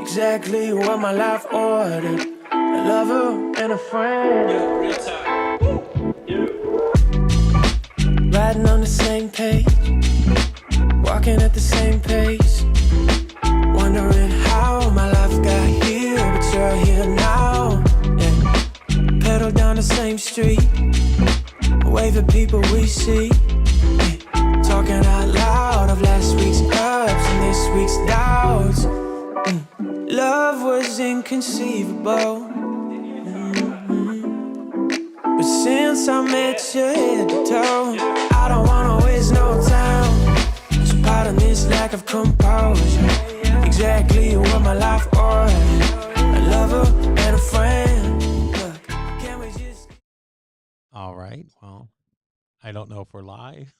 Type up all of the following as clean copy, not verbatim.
exactly what my life ordered. A lover and a friend. Riding on the same page, walking at the same pace, wondering how my life got here, but you're here now. Yeah. Pedal down the same street, wave at people we see. Yeah. Talking out loud of last week's ups and this week's doubts. Love was inconceivable. But since I met you head to toe, I don't wanna waste no time. So pardon this lack of composure. Exactly what my life ordered. A lover and a friend. Look, can we just... All right. Well, I don't know if we're live.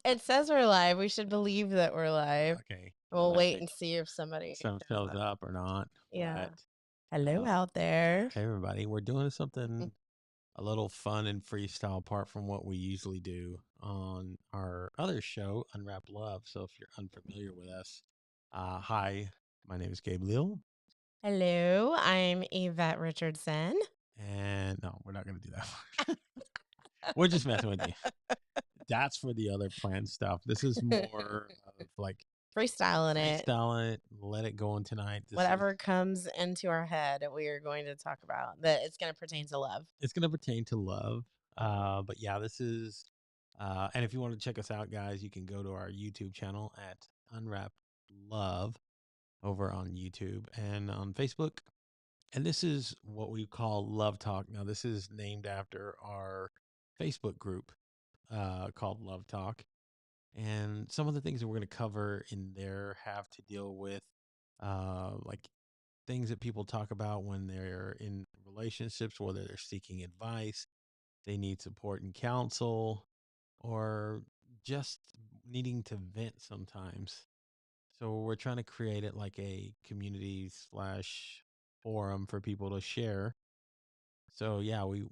It says we're live. We should believe that we're live. Okay. We'll wait and see if somebody shows up or not. Yeah. But, Hello out there. hey, everybody. We're doing something a little fun and freestyle apart from what we usually do on our other show, Unwrap Love. So if you're unfamiliar with us, hi, my name is Gabriel. Hello, I'm Yvette Richardson. And no, we're not going to do that. We're just messing with you. That's for the other planned stuff. This is more of like freestyling it. Let it go on tonight. Whatever comes into our head, we are going to talk about that. It's going to pertain to love. It's going to pertain to love. But yeah, this is, and if you want to check us out, guys, you can go to our YouTube channel at Unwrap Love over on YouTube and on Facebook. And this is what we call Love Talk. Now, this is named after our Facebook group called Love Talk. And some of the things that we're going to cover in there have to deal with like things that people talk about when they're in relationships, whether they're seeking advice, they need support and counsel, or just needing to vent sometimes. So we're trying to create it like a community slash forum for people to share. So yeah, we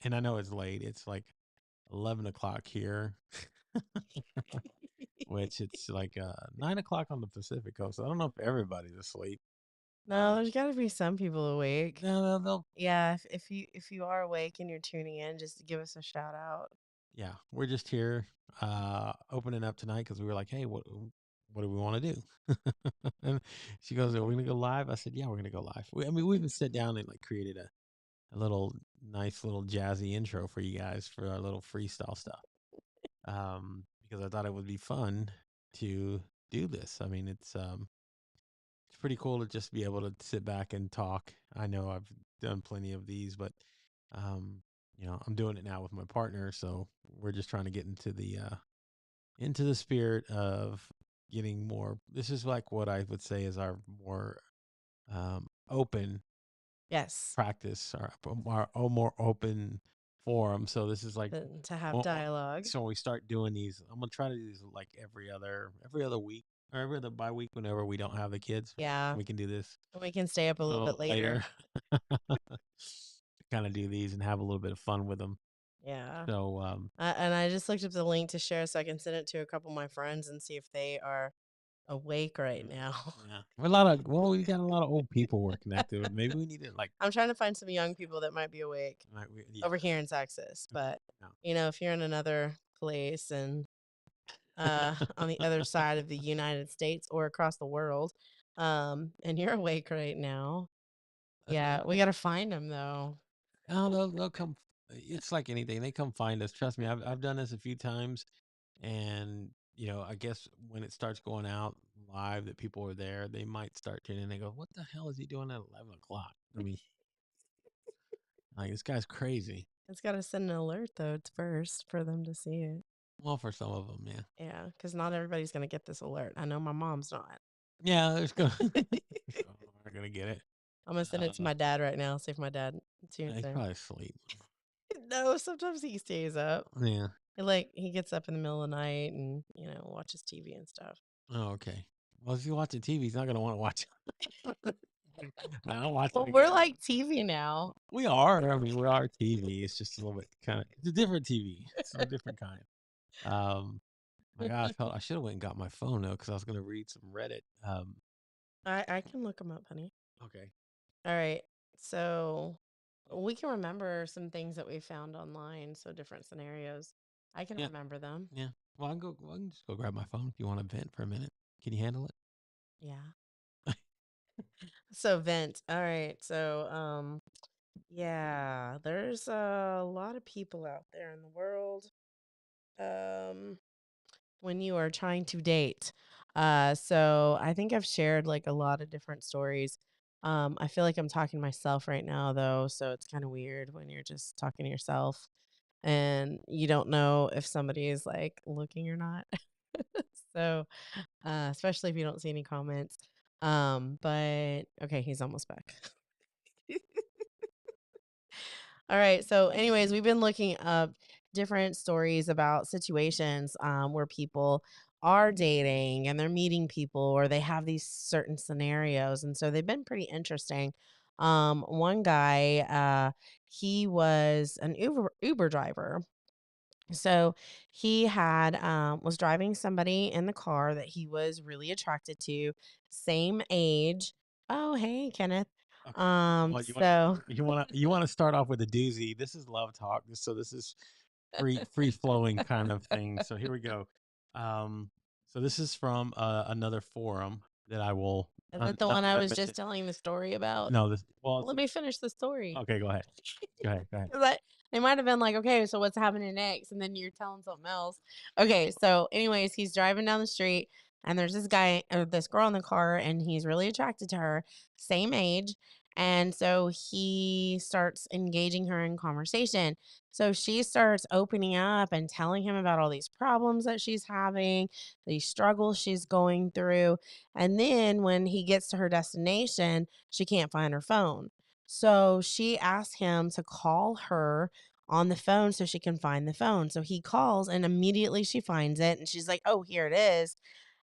and I know it's late. It's like 11 o'clock here, which it's like 9 o'clock on the Pacific Coast. I don't know if everybody's asleep. No, there's got to be some people awake. No, they'll. Yeah, if you are awake and you're tuning in, just give us a shout out. Yeah, we're just here opening up tonight because we were like, hey, what do we want to do? And she goes, are we gonna go live? I said, yeah, we're gonna go live. We even sat down and like created a little nice little jazzy intro for you guys for our little freestyle stuff. Because I thought it would be fun to do this. I mean, it's pretty cool to just be able to sit back and talk. I know I've done plenty of these, but you know, I'm doing it now with my partner, so we're just trying to get into the spirit of getting more. This is like what I would say is our more open practice, our more open forum. So this is like to have dialogue. So when we start doing these, I'm gonna try to do these like every other week or every other bye week whenever we don't have the kids. Yeah, we can do this. We can stay up a little bit later. Kind of do these and have a little bit of fun with them. Yeah. So and I just looked up the link to share so I can send it to a couple of my friends and see if they are awake right now. Yeah, we got a lot of old people we're connected with. Maybe we need to like. I'm trying to find some young people that might be awake over here in Texas, but you know, if you're in another place and on the other side of the United States or across the world, and you're awake right now, yeah, we got to find them though. Oh, they'll come. It's like anything. They come find us. Trust me. I've done this a few times, and you know, I guess when it starts going out live that people are there, they might start tuning in. They go, "What the hell is he doing at 11 o'clock?" I mean, like this guy's crazy. It's got to send an alert though. It's first for them to see it. Well, for some of them, yeah. Yeah, because not everybody's gonna get this alert. I know my mom's not. Yeah, there's going. We're gonna get it. I'm gonna send it to my dad right now. See if my dad tunes in. He's probably asleep. No, sometimes he stays up. Yeah. He gets up in the middle of the night and watches TV and stuff. Oh, okay. Well, if you watch the TV, he's not gonna want to watch it. I'll watch well, we're like TV now. We are. I mean, we are TV. It's just a little bit it's a different TV. It's a different kind. My gosh, I should have went and got my phone though, because I was gonna read some Reddit I can look them up, honey. Okay. All right. So we can remember some things that we found online. So different scenarios. I can Yeah. remember them. Yeah. Well, I can just go grab my phone if you want to vent for a minute. Can you handle it? Yeah. So vent. All right. So yeah, there's a lot of people out there in the world. Um when you are trying to date. So I think I've shared like a lot of different stories. I feel like I'm talking to myself right now though, so it's kind of weird when you're just talking to yourself and you don't know if somebody is like looking or not. So, especially if you don't see any comments. But okay, he's almost back. All right. So, anyways, we've been looking up different stories about situations where people are dating and they're meeting people or they have these certain scenarios. And so they've been pretty interesting. One guy, he was an Uber driver. So he had was driving somebody in the car that he was really attracted to, same age. Oh, hey, Kenneth. Okay. Well, So you want to start off with a doozy. This is love talk. So this is free flowing kind of thing. So here we go. Um, so this is from another forum that I will is that the one I not was mention. just telling the story about? No, this well, Let me finish the story. okay. Go ahead. Go ahead. Go ahead. 'Cause they might have been like, okay, so what's happening next? And then you're telling something else. Okay, so anyways, he's driving down the street and there's this guy or this girl in the car and he's really attracted to her, same age. And so he starts engaging her in conversation. So she starts opening up and telling him about all these problems that she's having, these struggles she's going through. And then when he gets to her destination, she can't find her phone. So she asked him to call her on the phone so she can find the phone. So he calls and immediately she finds it and she's like, "Oh, here it is."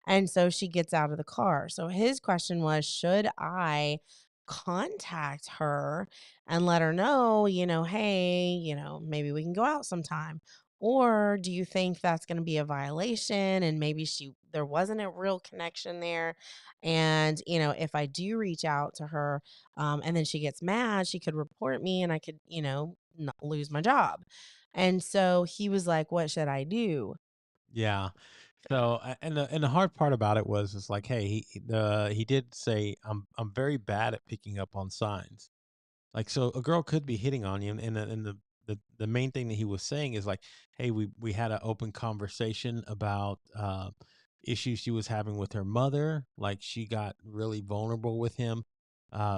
And so she gets out of the car. So his question was, should I contact her and let her know, hey, maybe we can go out sometime? Or do you think that's going to be a violation and maybe there wasn't a real connection there? And, if I do reach out to her and then she gets mad, she could report me and I could, not lose my job. And so he was like, what should I do? Yeah. So and the hard part about it was it's like, hey, he did say I'm very bad at picking up on signs. Like, so a girl could be hitting on you, and the main thing that he was saying is like, hey, we had an open conversation about issues she was having with her mother. Like, she got really vulnerable with him,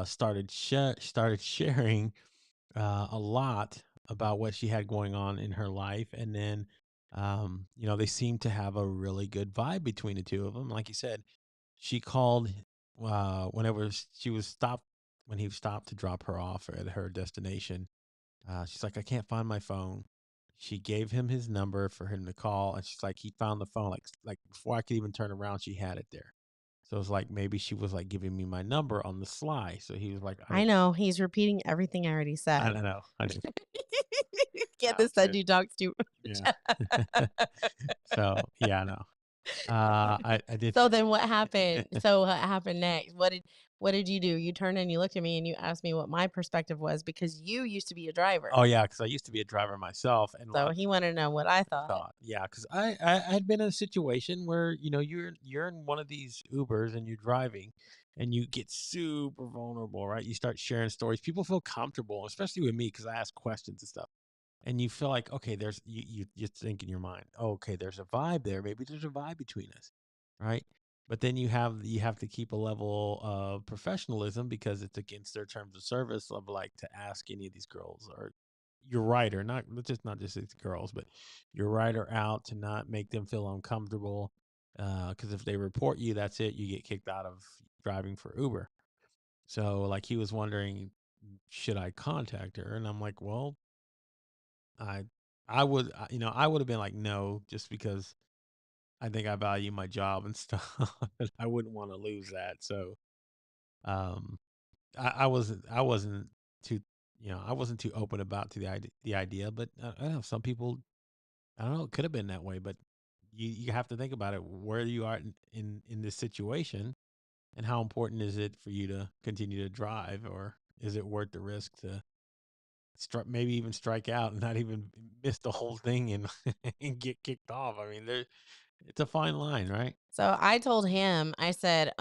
started sharing a lot about what she had going on in her life, and then they seemed to have a really good vibe between the two of them. Like you said, she called whenever she was stopped when he stopped to drop her off at her destination. She's like, I can't find my phone. She gave him his number for him to call, and she's like, he found the phone like before I could even turn around, she had it there. So it's like maybe she was like giving me my number on the sly. So he was like, I know he's repeating everything I already I said. don't know, I do. Get this Sounds said good. you talks too Yeah. much. So yeah, no. I did. So then what happened? So what happened next? What did you do? You turned and you looked at me and you asked me what my perspective was because you used to be a driver. Oh yeah, because I used to be a driver myself, and a So lot he wanted to know what I thought. thought, yeah, because I had been in a situation where you're in one of these Ubers and you're driving, and you get super vulnerable, right? You start sharing stories. People feel comfortable, especially with me, because I ask questions and stuff. And you feel like, okay, there's you think in your mind, oh, okay, there's a vibe there. Maybe there's a vibe between us, right? But then you have to keep a level of professionalism because it's against their terms of service of like to ask any of these girls or your rider, not just these girls, but your rider out to not make them feel uncomfortable. Because if they report you, that's it. You get kicked out of driving for Uber. So like he was wondering, should I contact her? And I'm like, well, I I would have been like no, just because I think I value my job and stuff. And I wouldn't want to lose that. So um, I wasn't too I wasn't too open about to the idea. But I don't know, some people, I don't know, it could have been that way. But you have to think about it where you are in this situation. And how important is it for you to continue to drive, or is it worth the risk to maybe even strike out and not even miss the whole thing and and get kicked off? I mean, it's a fine line, right? So I told him, I said,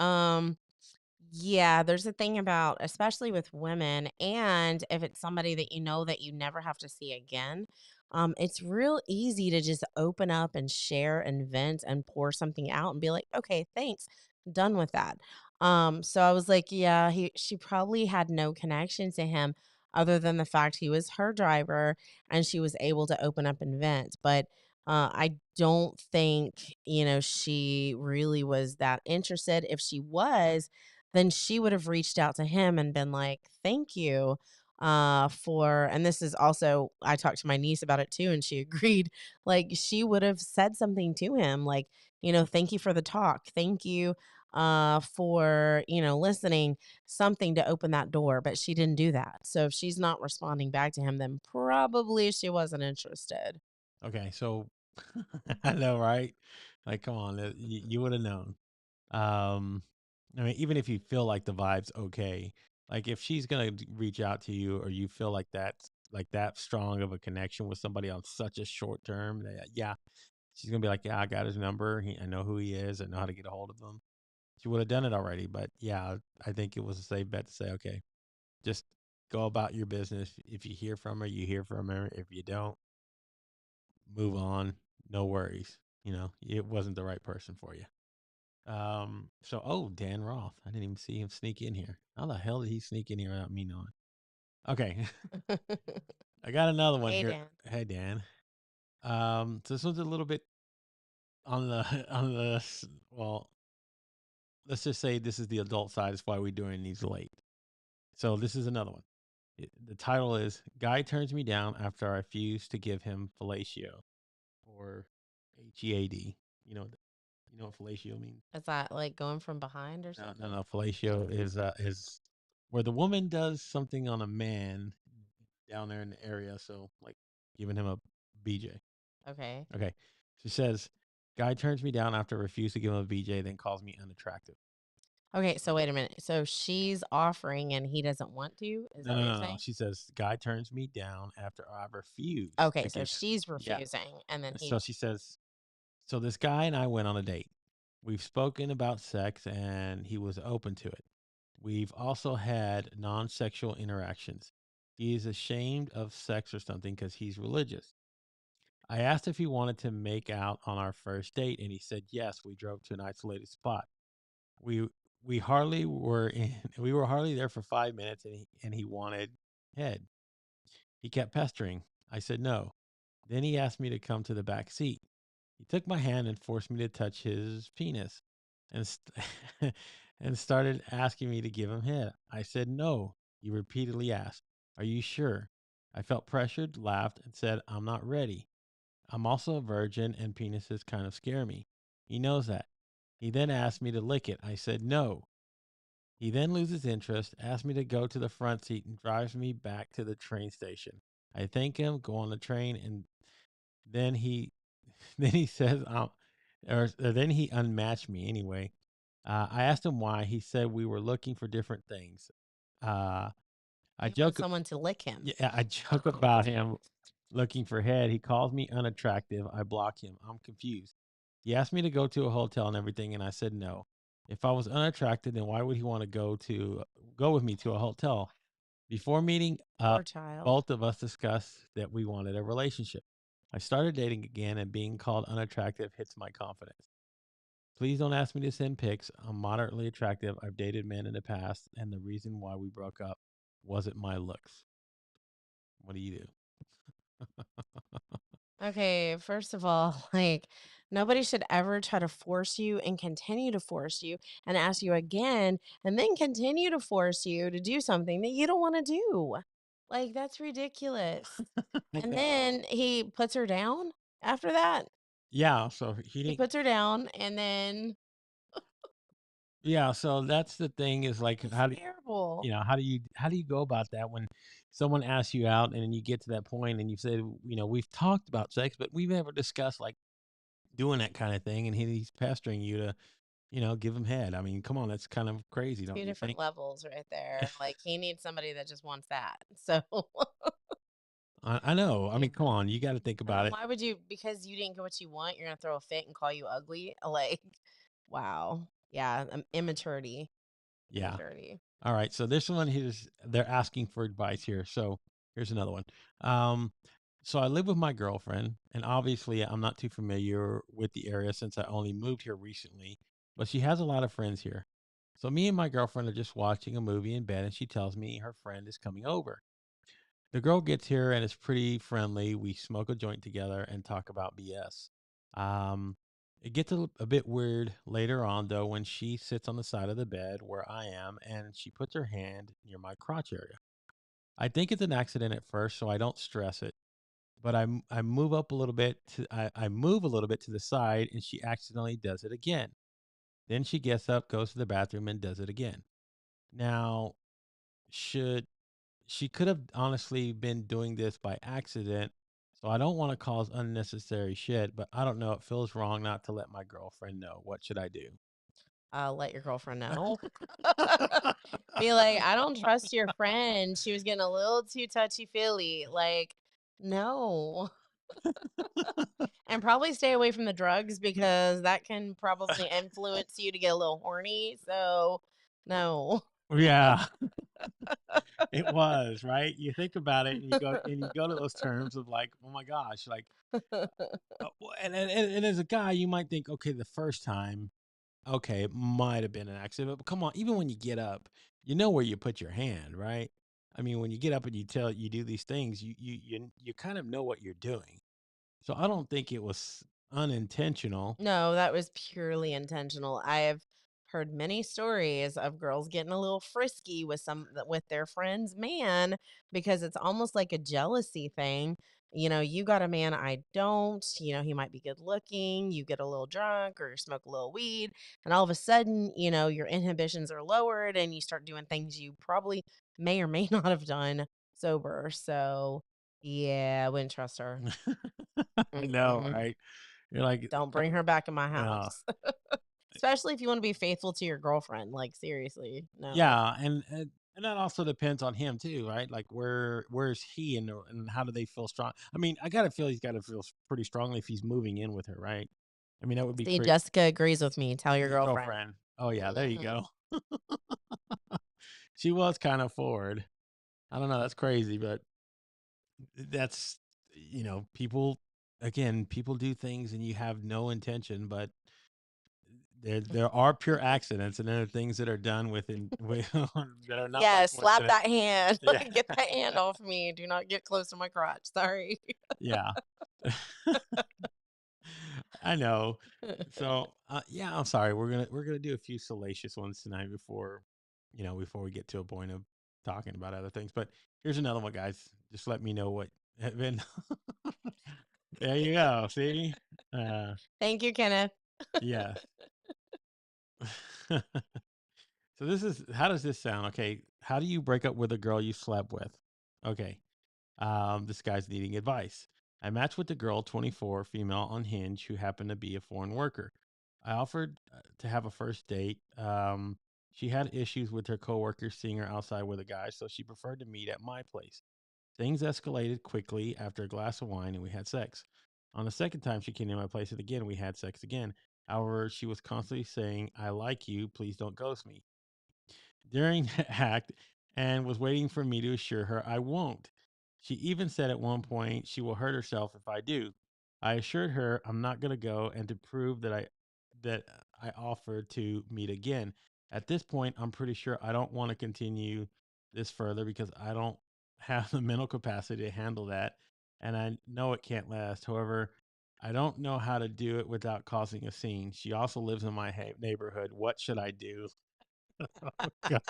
yeah, there's a thing about, especially with women, and if it's somebody that you know that you never have to see again, it's real easy to just open up and share and vent and pour something out and be like, okay, thanks, done with that. So I was like, yeah, she probably had no connection to him other than the fact he was her driver and she was able to open up and vent. But I don't think, she really was that interested. If she was, then she would have reached out to him and been like, "Thank you for," and this is also, I talked to my niece about it too, and she agreed. Like, she would have said something to him, like, "Thank you for the talk. Thank you for, listening," something to open that door, but she didn't do that. So if she's not responding back to him, then probably she wasn't interested. Okay, so I know, right? Like, come on, you would have known. Um, I mean, even if you feel like the vibe's okay, like if she's gonna reach out to you, or you feel like that's like that strong of a connection with somebody on such a short term, yeah, she's gonna be like, yeah, I got his number. I know who he is. I know how to get a hold of him. She would have done it already, but yeah, I think it was a safe bet to say, okay, just go about your business. If you hear from her, you hear from her. If you don't, move on. No worries. It wasn't the right person for you. Dan Roth. I didn't even see him sneak in here. How the hell did he sneak in here without me knowing? Okay. I got another one Hey, here. Dan. Hey, Dan. So this one's a little bit on the well, let's just say this is the adult side. Is why we're doing these late. So this is another one. The title is "Guy Turns Me Down After I Refuse to Give Him Fellatio," or HEAD. You know what fellatio means? Is that like going from behind or No, something? no. Fellatio is where the woman does something on a man down there in the area. So like giving him a BJ. Okay. Okay. She says, "Guy turns me down after I refuse to give him a BJ, then calls me unattractive." Okay, so wait a minute. So she's offering and he doesn't want to? Is No, that no, what you're no, no. saying? She says, "Guy turns me down after I refuse Okay, to so give him." she's Yeah. refusing and then So she says, "So this guy and I went on a date. We've spoken about sex and he was open to it. We've also had non sexual interactions. He is ashamed of sex or something because he's religious. I asked if he wanted to make out on our first date, and he said yes. We drove to an isolated spot. We we hardly were in, we were hardly there for 5 minutes, and he wanted head. He kept pestering. I said no. Then he asked me to come to the back seat. He took my hand and forced me to touch his penis, and and started asking me to give him head. I said no. He repeatedly asked, "Are you sure?" I felt pressured, laughed, and said, "I'm not ready. I'm also a virgin, and penises kind of scare me." He knows that. He then asked me to lick it. I said no. He then loses interest, asks me to go to the front seat, and drives me back to the train station. I thank him, go on the train, and then he then he says, or then he unmatched me anyway. I asked him why. He said we were looking for different things. Uh, I he wants joke, someone to lick him. yeah, I joke about him looking for head. He calls me unattractive. I block him. I'm confused. He asked me to go to a hotel and everything, and I said no. If I was unattractive, then why would he want to go with me to a hotel? Before meeting Poor up, child. both of us discussed that we wanted a relationship. I started dating again, and being called unattractive hits my confidence. Please don't ask me to send pics. I'm moderately attractive. I've dated men in the past, and the reason why we broke up wasn't my looks. What do you do? Okay, first of all, like, nobody should ever try to force you and continue to force you and ask you again and then continue to force you to do something that you don't want to do. Like, that's ridiculous. And then he puts her down after that. Yeah, so he He didn't. puts her down and then Yeah, so that's the thing is like that's terrible. how do you go about that when someone asks you out and then you get to that point and you say, we've talked about sex, but we've never discussed like doing that kind of thing, and he's pestering you to give him head. I mean, come on, that's kind of crazy, don't Two you different think? levels right there. Like he needs somebody that just wants that. So I know. I yeah. mean, come on, you got to think And then about it. why would you, because you didn't get what you want, you're gonna throw a fit and call you ugly? Like, wow. Yeah, immaturity. Yeah. Immaturity. All right. So this one they're asking for advice here. So here's another one. Um, so I live with my girlfriend, and obviously I'm not too familiar with the area since I only moved here recently, but she has a lot of friends here. So me and my girlfriend are just watching a movie in bed, and she tells me her friend is coming over. The girl gets here and is pretty friendly. We smoke a joint together and talk about BS. Um, it gets a bit weird later on, though, when she sits on the side of the bed where I am and she puts her hand near my crotch area. I think it's an accident at first, so I don't stress it. But I move up a little bit I move a little bit to the side and she accidentally does it again. Then she gets up, goes to the bathroom, and does it again. Now, should she could have honestly been doing this by accident. So I don't want to cause unnecessary shit, but I don't know. It feels wrong not to let my girlfriend know. What should I do? Let your girlfriend know. Be like, I don't trust your friend. She was getting a little too touchy feely. Like, no. And probably stay away from the drugs because that can probably influence you to get a little horny. So, no. Yeah, it was, right? You think about it and you go to those terms of like, oh my gosh, like, and as a guy, you might think, okay, the first time, okay, it might have been an accident, but come on, even when you get up, you know where you put your hand, right? I mean, when you get up and you do these things, you kind of know what you're doing. So I don't think it was unintentional. No, that was purely intentional. I have heard many stories of girls getting a little frisky with with their friends' man because it's almost like a jealousy thing. You got a man I don't, he might be good looking, you get a little drunk or smoke a little weed, and all of a sudden, your inhibitions are lowered and you start doing things you probably may or may not have done sober. So, yeah, I wouldn't trust her. I know, Mm-mm. right? You're like, Don't bring her back in my yeah, house. Especially if you wanna be faithful to your girlfriend, like, seriously, no. yeah, and that also depends on him too, right? Like where's he and how do they feel strong? I mean, I gotta feel he's got to feel pretty strongly if he's moving in with her, right? I mean, that would be See, crazy. Jessica agrees with me, tell your Your girlfriend. girlfriend. Oh yeah, there you Mhm. go. She was kind of forward. I don't know. That's crazy, but that's people again. People do things and you have no intention, but there are pure accidents, and there are things that are done with that are not by Yes, slap coincidence. that hand. Yeah, Get that hand off me. Do not get close to my crotch, sorry. yeah. I know. So yeah, I'm sorry. We're gonna do a few salacious ones tonight before we get to a point of talking about other things. But here's another one, guys. Just let me know what have been. There you go. See, Thank you, Kenneth. yes. So this is how does this sound? Okay, how do you break up with a girl you slept with? Okay, this guy's needing advice. I matched with the girl, 24, female on Hinge, who happened to be a foreign worker. I offered to have a first date. She had issues with her coworkers seeing her outside with a guy, so she preferred to meet at my place. Things escalated quickly after a glass of wine, and we had sex. On the second time she came to my place, and again we had sex again. However, she was constantly saying, "I like you. Please don't ghost me." During the act and was waiting for me to assure her I won't. She even said at one point she will hurt herself if I do. I assured her I'm not going to go and to prove that I offered to meet again. At this point, I'm pretty sure I don't want to continue this further because I don't have the mental capacity to handle that and I know it can't last. However, I don't know how to do it without causing a scene. She also lives in my neighborhood. What should I do? God.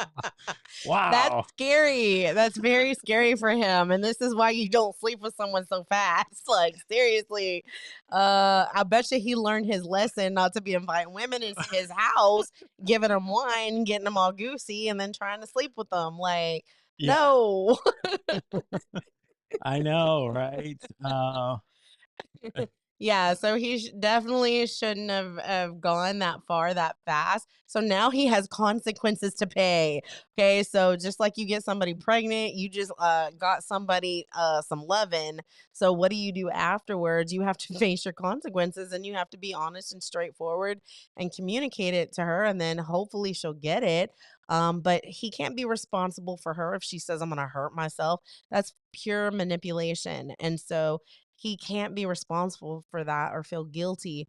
That's Wow. scary. That's very scary for him. And this is why you don't sleep with someone so fast. Like, seriously. I bet you he learned his lesson not to be inviting women into his house, giving them wine, getting them all goosey, and then trying to sleep with them. Like, Yeah, no. I know, right? Yeah, so he definitely shouldn't have gone that far that fast. So now he has consequences to pay. Okay, so just like you get somebody pregnant, you just got somebody some loving. So what do you do afterwards? You have to face your consequences, and you have to be honest and straightforward and communicate it to her, and then hopefully she'll get it. But he can't be responsible for her if she says I'm gonna hurt myself. That's pure manipulation, and so he can't be responsible for that or feel guilty.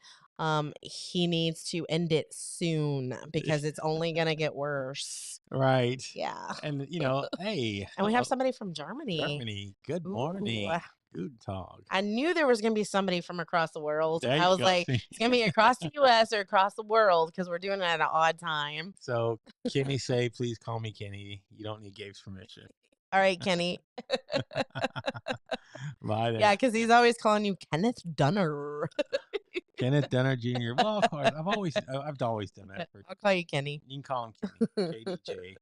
He needs to end it soon because it's only gonna get worse. Right. Yeah. And, hey, And we have hello, somebody from Germany. Germany. Good Ooh. morning. Guten Tag. I knew there was gonna be somebody from across the world. There I you was go. like, it's gonna be across the US or across the world because we're doing it at an odd time. So, Kenny say, please call me Kenny. You don't need Gabe's permission. All right, Kenny. Bye Yeah, there. because he's always calling you Kenneth Dunner. Kenneth Dunner Jr. Well, of course, I've always done that. I'll call you Kenny. You can call him Kenny, KDJ.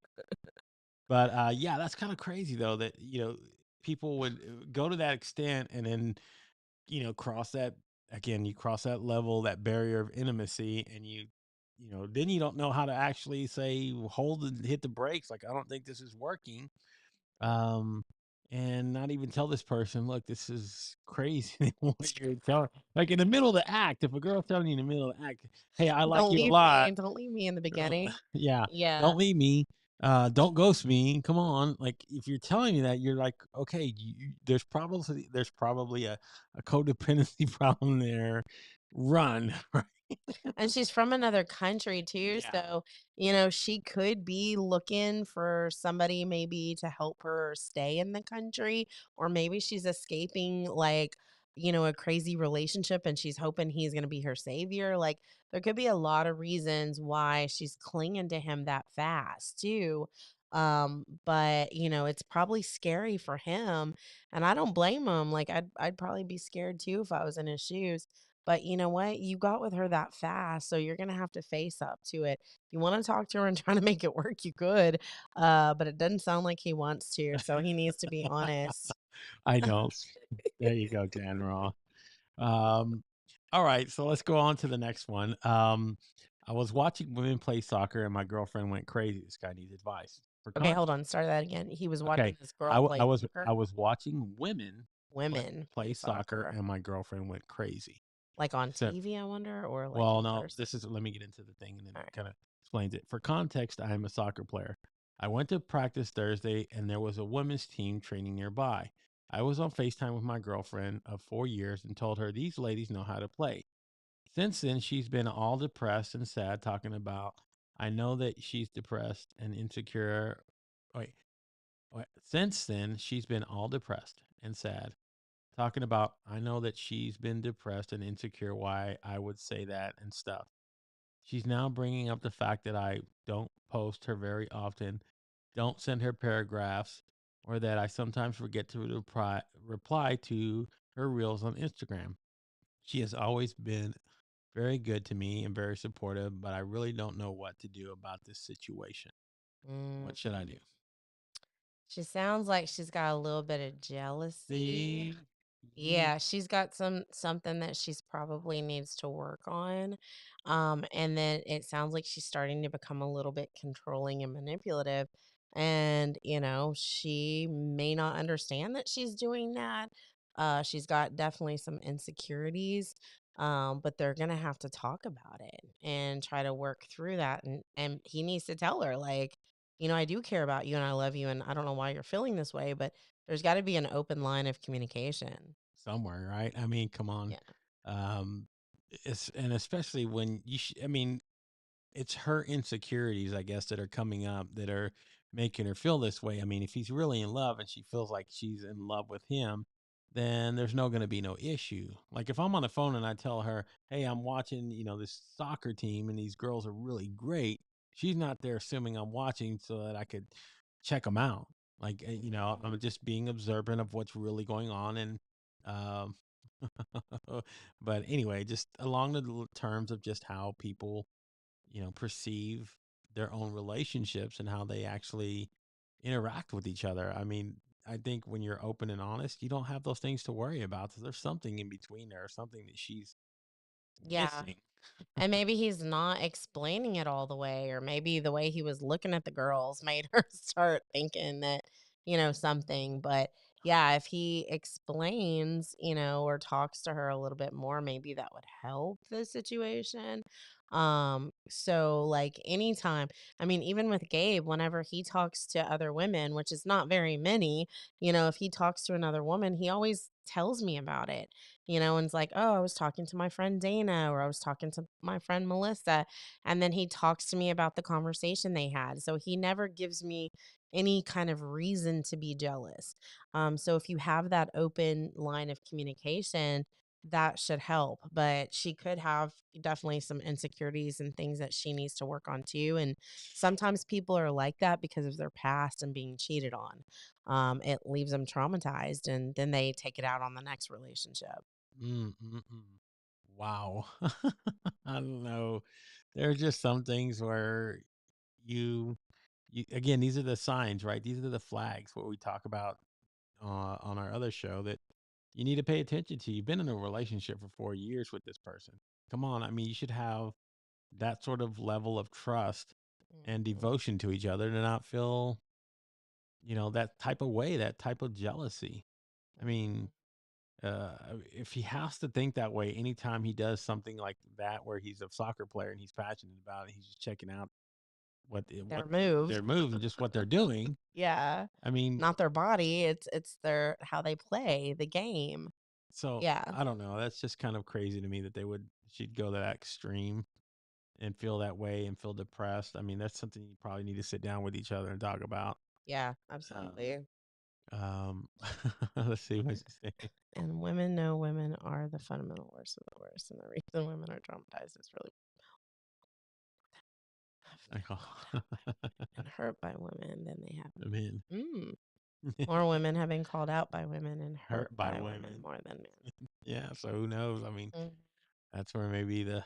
But yeah, that's kind of crazy though that people would go to that extent and then cross that again. You cross that level, that barrier of intimacy, and then you don't know how to actually say hold and hit the brakes. Like I don't think this is working. Um, and not even tell this person, look, this is crazy. What you're telling, like in the middle of the act, if a girl's telling you in the middle of the act, hey, I like Don't you a leave lot. me. Don't leave me in the beginning. Yeah, Yeah. don't leave me. Don't ghost me. Come on. Like if you're telling me that, you're like, okay, there's probably a codependency problem there. Run. Right? And she's from another country too, Yeah. so, she could be looking for somebody maybe to help her stay in the country, or maybe she's escaping, like, a crazy relationship and she's hoping he's gonna be her savior, like, there could be a lot of reasons why she's clinging to him that fast too, but, it's probably scary for him, and I don't blame him, like, I'd probably be scared too if I was in his shoes. But you know what? You got with her that fast, so you're gonna have to face up to it. If you want to talk to her and try to make it work, you could. But it doesn't sound like he wants to, so he needs to be honest. I know. There you go, Dan Raw. Um, all right, so let's go on to the next one. I was watching women play soccer, and my girlfriend went crazy. This guy needs advice for Okay, hold context. on. Start that again. He was Okay, watching this girl I play was soccer. I was watching women Women play play soccer, soccer. and my girlfriend went crazy. Like on So, TV, I wonder, or like well, in no, person. this is let me get into the thing, and then All it right. kind of explains it. For context, I am a soccer player. I went to practice Thursday, and there was a women's team training nearby. I was on FaceTime with my girlfriend of 4 years and told her these ladies know how to play. Since then, she's been all depressed and sad, talking about, I know that she's depressed and insecure. Wait, wait. Since then, she's been all depressed and sad, talking about, I know that she's been depressed and insecure, why I would say that and stuff. She's now bringing up the fact that I don't post her very often, don't send her paragraphs, or that I sometimes forget to reply to her reels on Instagram. She has always been very good to me and very supportive, but I really don't know what to do about this situation. Mm. What should I do? She sounds like she's got a little bit of jealousy. See? Yeah, she's got something that she's probably needs to work on. And then it sounds like she's starting to become a little bit controlling and manipulative. And, she may not understand that she's doing that. She's got definitely some insecurities. But they're gonna have to talk about it and try to work through that. And he needs to tell her, like, I do care about you and I love you and I don't know why you're feeling this way, but there's got to be an open line of communication. Somewhere, right? I mean, come on. Yeah. Um, and especially when I mean, it's her insecurities, I guess, that are coming up that are making her feel this way. I mean, if he's really in love and she feels like she's in love with him, then there's going to be no issue. Like if I'm on the phone and I tell her, "Hey, I'm watching, this soccer team and these girls are really great." She's not there assuming I'm watching so that I could check them out. Like, I'm just being observant of what's really going on and um but anyway, just along the terms of just how people perceive their own relationships and how they actually interact with each other. I mean, I think when you're open and honest, you don't have those things to worry about. So there's something in between there, something that she's Yeah. missing. And maybe he's not explaining it all the way, or maybe the way he was looking at the girls made her start thinking that, something. But yeah, if he explains, or talks to her a little bit more, maybe that would help the situation. So like anytime, I mean, even with Gabe, whenever he talks to other women, which is not very many, if he talks to another woman, he always tells me about it, and it's like, oh, I was talking to my friend Dana, or I was talking to my friend Melissa. And then he talks to me about the conversation they had. So he never gives me any kind of reason to be jealous. So if you have that open line of communication, that should help. But she could have definitely some insecurities and things that she needs to work on too. And sometimes people are like that because of their past and being cheated on. It leaves them traumatized, and then they take it out on the next relationship. Mm, mm, mm. Wow. I don't know. There are just some things where you, you again, these are the signs, right? These are the flags, what we talk about on our other show that you need to pay attention to. You've been in a relationship for 4 years with this person. Come on. I mean, you should have that sort of level of trust and Mhm, devotion to each other to not feel, that type of way, that type of jealousy. I mean, mhm. if he has to think that way anytime he does something like that, where he's a soccer player and he's passionate about it, he's just checking out what Their moves. their moves and just what they're doing. Yeah. I mean, Not their body, it's their how they play the game. so Yeah. I don't know. That's just kind of crazy to me that she'd go to that extreme and feel that way and feel depressed. I mean, that's something you probably need to sit down with each other and talk about. Yeah, Um, absolutely. um, let's see what you say. And women know women are the fundamental worst of the worst. And the reason women are traumatized is really and hurt by women than they have. I mean, Mm. More women have been called out by women and hurt hurt by by women women. more than men. Yeah, so who knows? I mean, Mm, that's where maybe the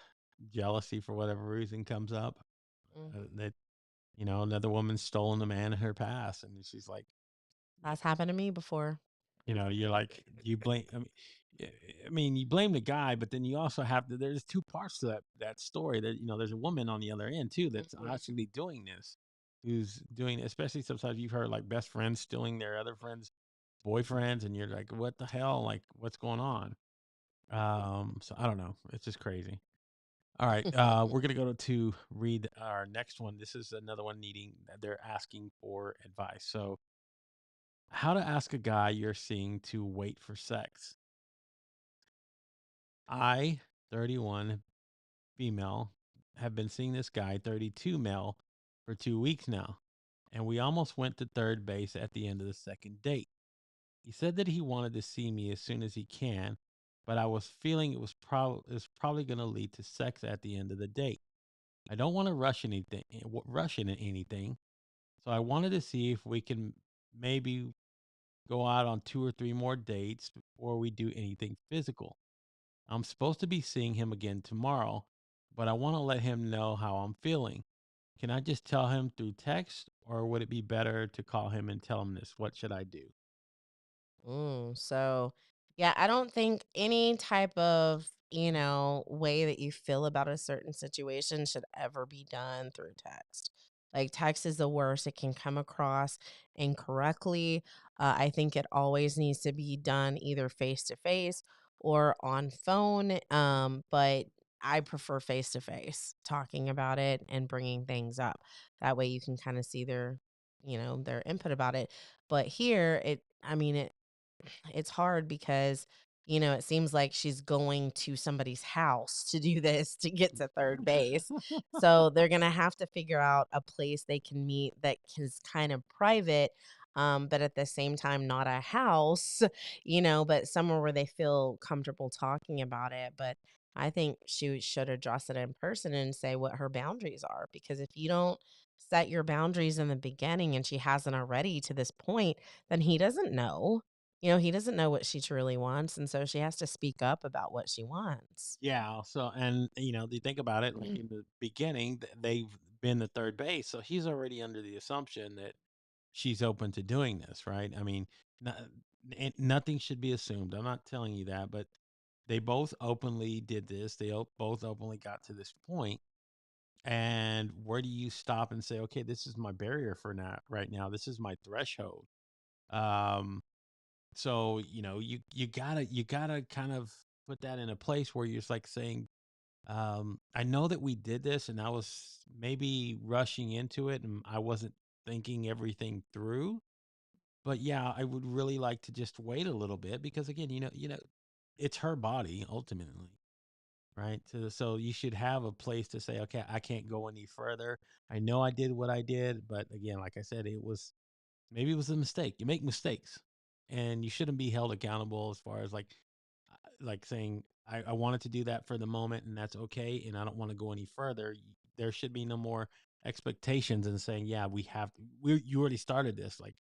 jealousy for whatever reason comes up. mhm. That another woman's stolen a man in her past, and she's like, That's happened to me before. you're like you blame. y- I mean, you blame the guy, but then you also have to. There's two parts to that story. That there's a woman on the other end too that's Mhm. actually doing this, who's doing. Especially sometimes you've heard like best friends stealing their other friends' boyfriends, and you're like, what the hell? Like, what's going on? So I don't know. It's just crazy. All right. We're gonna go to read our next one. This is another one needing they're asking for advice. So, how to ask a guy you're seeing to wait for sex. I, 31 female, have been seeing this guy, 32 male, for 2 weeks now, and we almost went to third base at the end of the second date. He said that he wanted to see me as soon as he can, but I was feeling it was probably going to lead to sex at the end of the date. I don't want to rush into anything. So I wanted to see if we can maybe go out on 2 or 3 more dates before we do anything physical. I'm supposed to be seeing him again tomorrow, but I want to let him know how I'm feeling. Can I just tell him through text, or would it be better to call him and tell him this? What should I do? So yeah, I don't think any type of, way that you feel about a certain situation should ever be done through text. Like text is the worst. It can come across incorrectly. I think it always needs to be done either face to face or on phone. But I prefer face to face, talking about it and bringing things up. That way you can kind of see their input about it. But here, I mean, it's hard because it seems like she's going to somebody's house to do this to get to third base. So they're going to have to figure out a place they can meet that is kind of private, but at the same time not a house, but somewhere where they feel comfortable talking about it. But I think she should address it in person and say what her boundaries are, because if you don't set your boundaries in the beginning and she hasn't already to this point, then he doesn't know. He doesn't know what she truly wants, and so she has to speak up about what she wants. Yeah. So, and you think about it, like in the beginning, they've been the third base, so he's already under the assumption that she's open to doing this, right? I mean, no, nothing should be assumed. I'm not telling you that, but they both openly did this. They both openly got to this point. And where do you stop and say, okay, this is my barrier for now, right now. This is my threshold. Um, so you gotta kind of put that in a place where you're just like saying, I know that we did this, and I was maybe rushing into it, and I wasn't thinking everything through. But yeah, I would really like to just wait a little bit because again, it's her body ultimately, right? So you should have a place to say, okay, I can't go any further. I know I did what I did, but again, like I said, maybe it was a mistake. You make mistakes, and you shouldn't be held accountable as far as like saying I wanted to do that for the moment, and that's okay, and I don't want to go any further. There should be no more expectations and saying, yeah, you already started this, like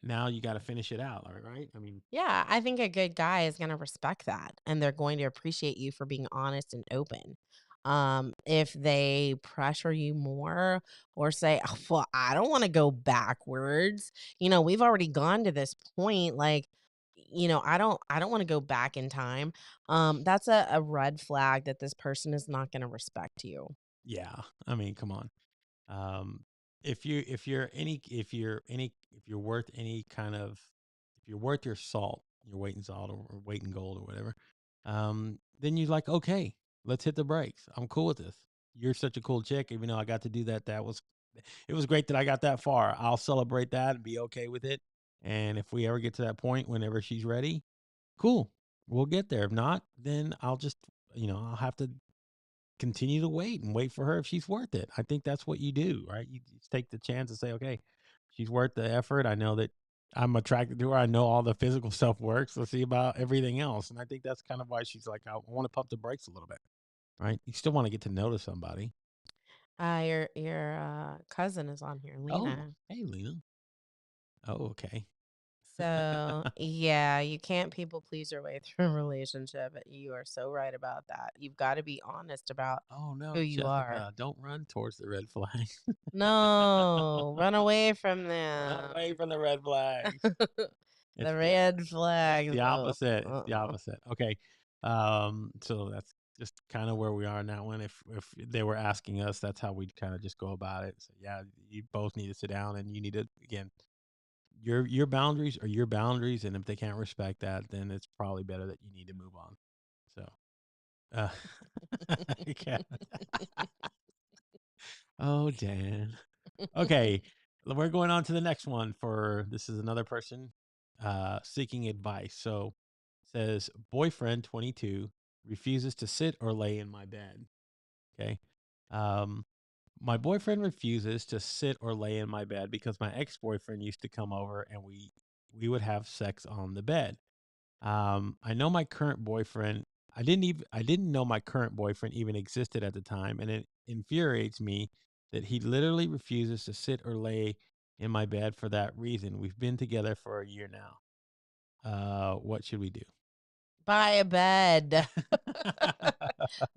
now you got to finish it out, right? I mean, Yeah, I think a good guy is going to respect that and they're going to appreciate you for being honest and open. If they pressure you more or say, "Oh, well, I don't want to go backwards. We've already gone to this point. Like, I don't want to go back in time." That's a red flag that this person is not going to respect you. yeah, I mean, come on. Um, if you're worth any kind of, if you're worth your salt, your weight in salt or weight in gold or whatever, then you're like, okay, let's hit the brakes. I'm cool with this. You're such a cool chick. Even though I got to do that, it was great that I got that far. I'll celebrate that and be okay with it. And if we ever get to that point, whenever she's ready, cool, we'll get there. If not, then I'll have to continue to wait and wait for her if she's worth it. I think that's what you do, right? You just take the chance and say, okay, she's worth the effort. I know that I'm attracted to her. I know all the physical stuff works. Let's see about everything else. And I think that's kind of why she's like, I want to pump the brakes a little bit, right? You still want to get to know somebody. Your cousin is on here, Oh, Lena. hey, Lena. Oh, okay. So, yeah, you can't people please your way through a relationship. You are so right about that. You've got to be honest about Oh, who no, you are. Jessica, don't run towards the red flags. No, run away from Run them. away from the red flags. It's The the red It's flags. the Oh, opposite. It's the opposite. Okay. So that's just kind of where we are in that one. If they were asking us, that's how we'd kind of just go about it. So yeah, you both need to sit down and you need to again, your boundaries are your boundaries, and if they can't respect that, then it's probably better that you need to move on. So uh yeah. Oh Dan. Okay. We're going on to the next one for this is another person seeking advice. So says boyfriend 22 refuses to sit or lay in my bed. Okay. Um my boyfriend refuses to sit or lay in my bed because my ex-boyfriend used to come over and we would have sex on the bed. I know my current boyfriend. I didn't know my current boyfriend even existed at the time, and it infuriates me that he literally refuses to sit or lay in my bed for that reason. We've been together for a year now. What should we do? buy a bed.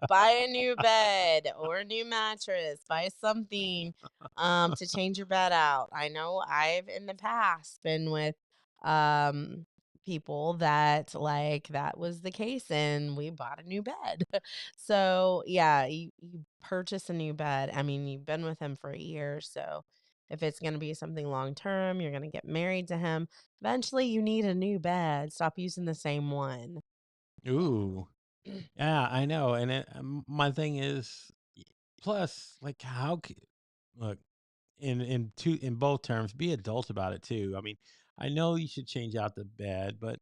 Buy a new bed or a new mattress. Buy something to change your bed out. I know I've in the past been with um people that like that was the case and we bought a new bed. So yeah, you purchase a new bed. I mean, you've been with him for a year, so if it's going to be something long term, you're going to get married to him. Eventually, you need a new bed. Stop using the same one. Ooh, yeah, I know. And my thing is, plus, like, look in both terms, be adult about it too. I mean, I know you should change out the bed, but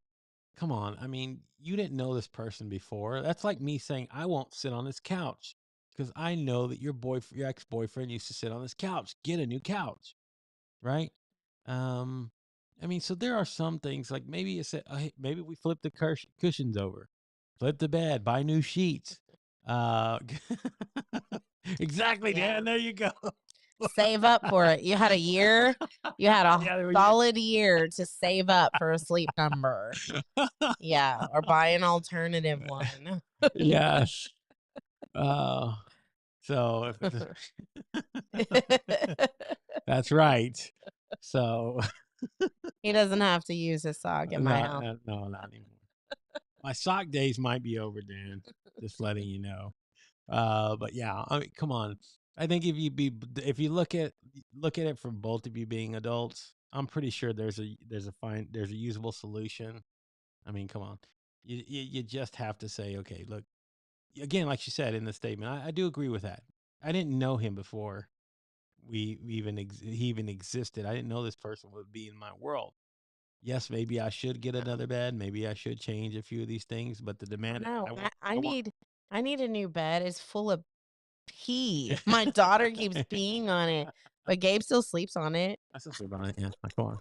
come on. I mean, you didn't know this person before. That's like me saying I won't sit on this couch because I know that your ex-boyfriend used to sit on this couch. Get a new couch, right? Um, I mean, so there are some things like maybe you said, hey, maybe we flip the cushions over, flip the bed, buy new sheets. Uh, exactly, Yeah. Dan. There you go. Save up for it. You had a year. You had a Yeah, there we solid year to save up for a sleep number. Yeah, or buy an alternative one. yes. Uh, so that's right. So He doesn't have to use his sock at my house. No, not anymore. My sock days might be over, Dan. Just letting you know. But yeah, I mean, come on. I think if you look at it from both of you being adults, I'm pretty sure there's a usable solution. I mean, come on. You just have to say, okay, look, again, like she said in the statement, I do agree with that. I didn't know him before he even existed. I didn't know this person would be in my world. Yes, maybe I should get another bed. Maybe I should change a few of these things, but the demand No, I want. need a new bed. It's full of pee. My daughter keeps peeing on it, but Gabe still sleeps on it. I still sleep on it. Yeah, come on.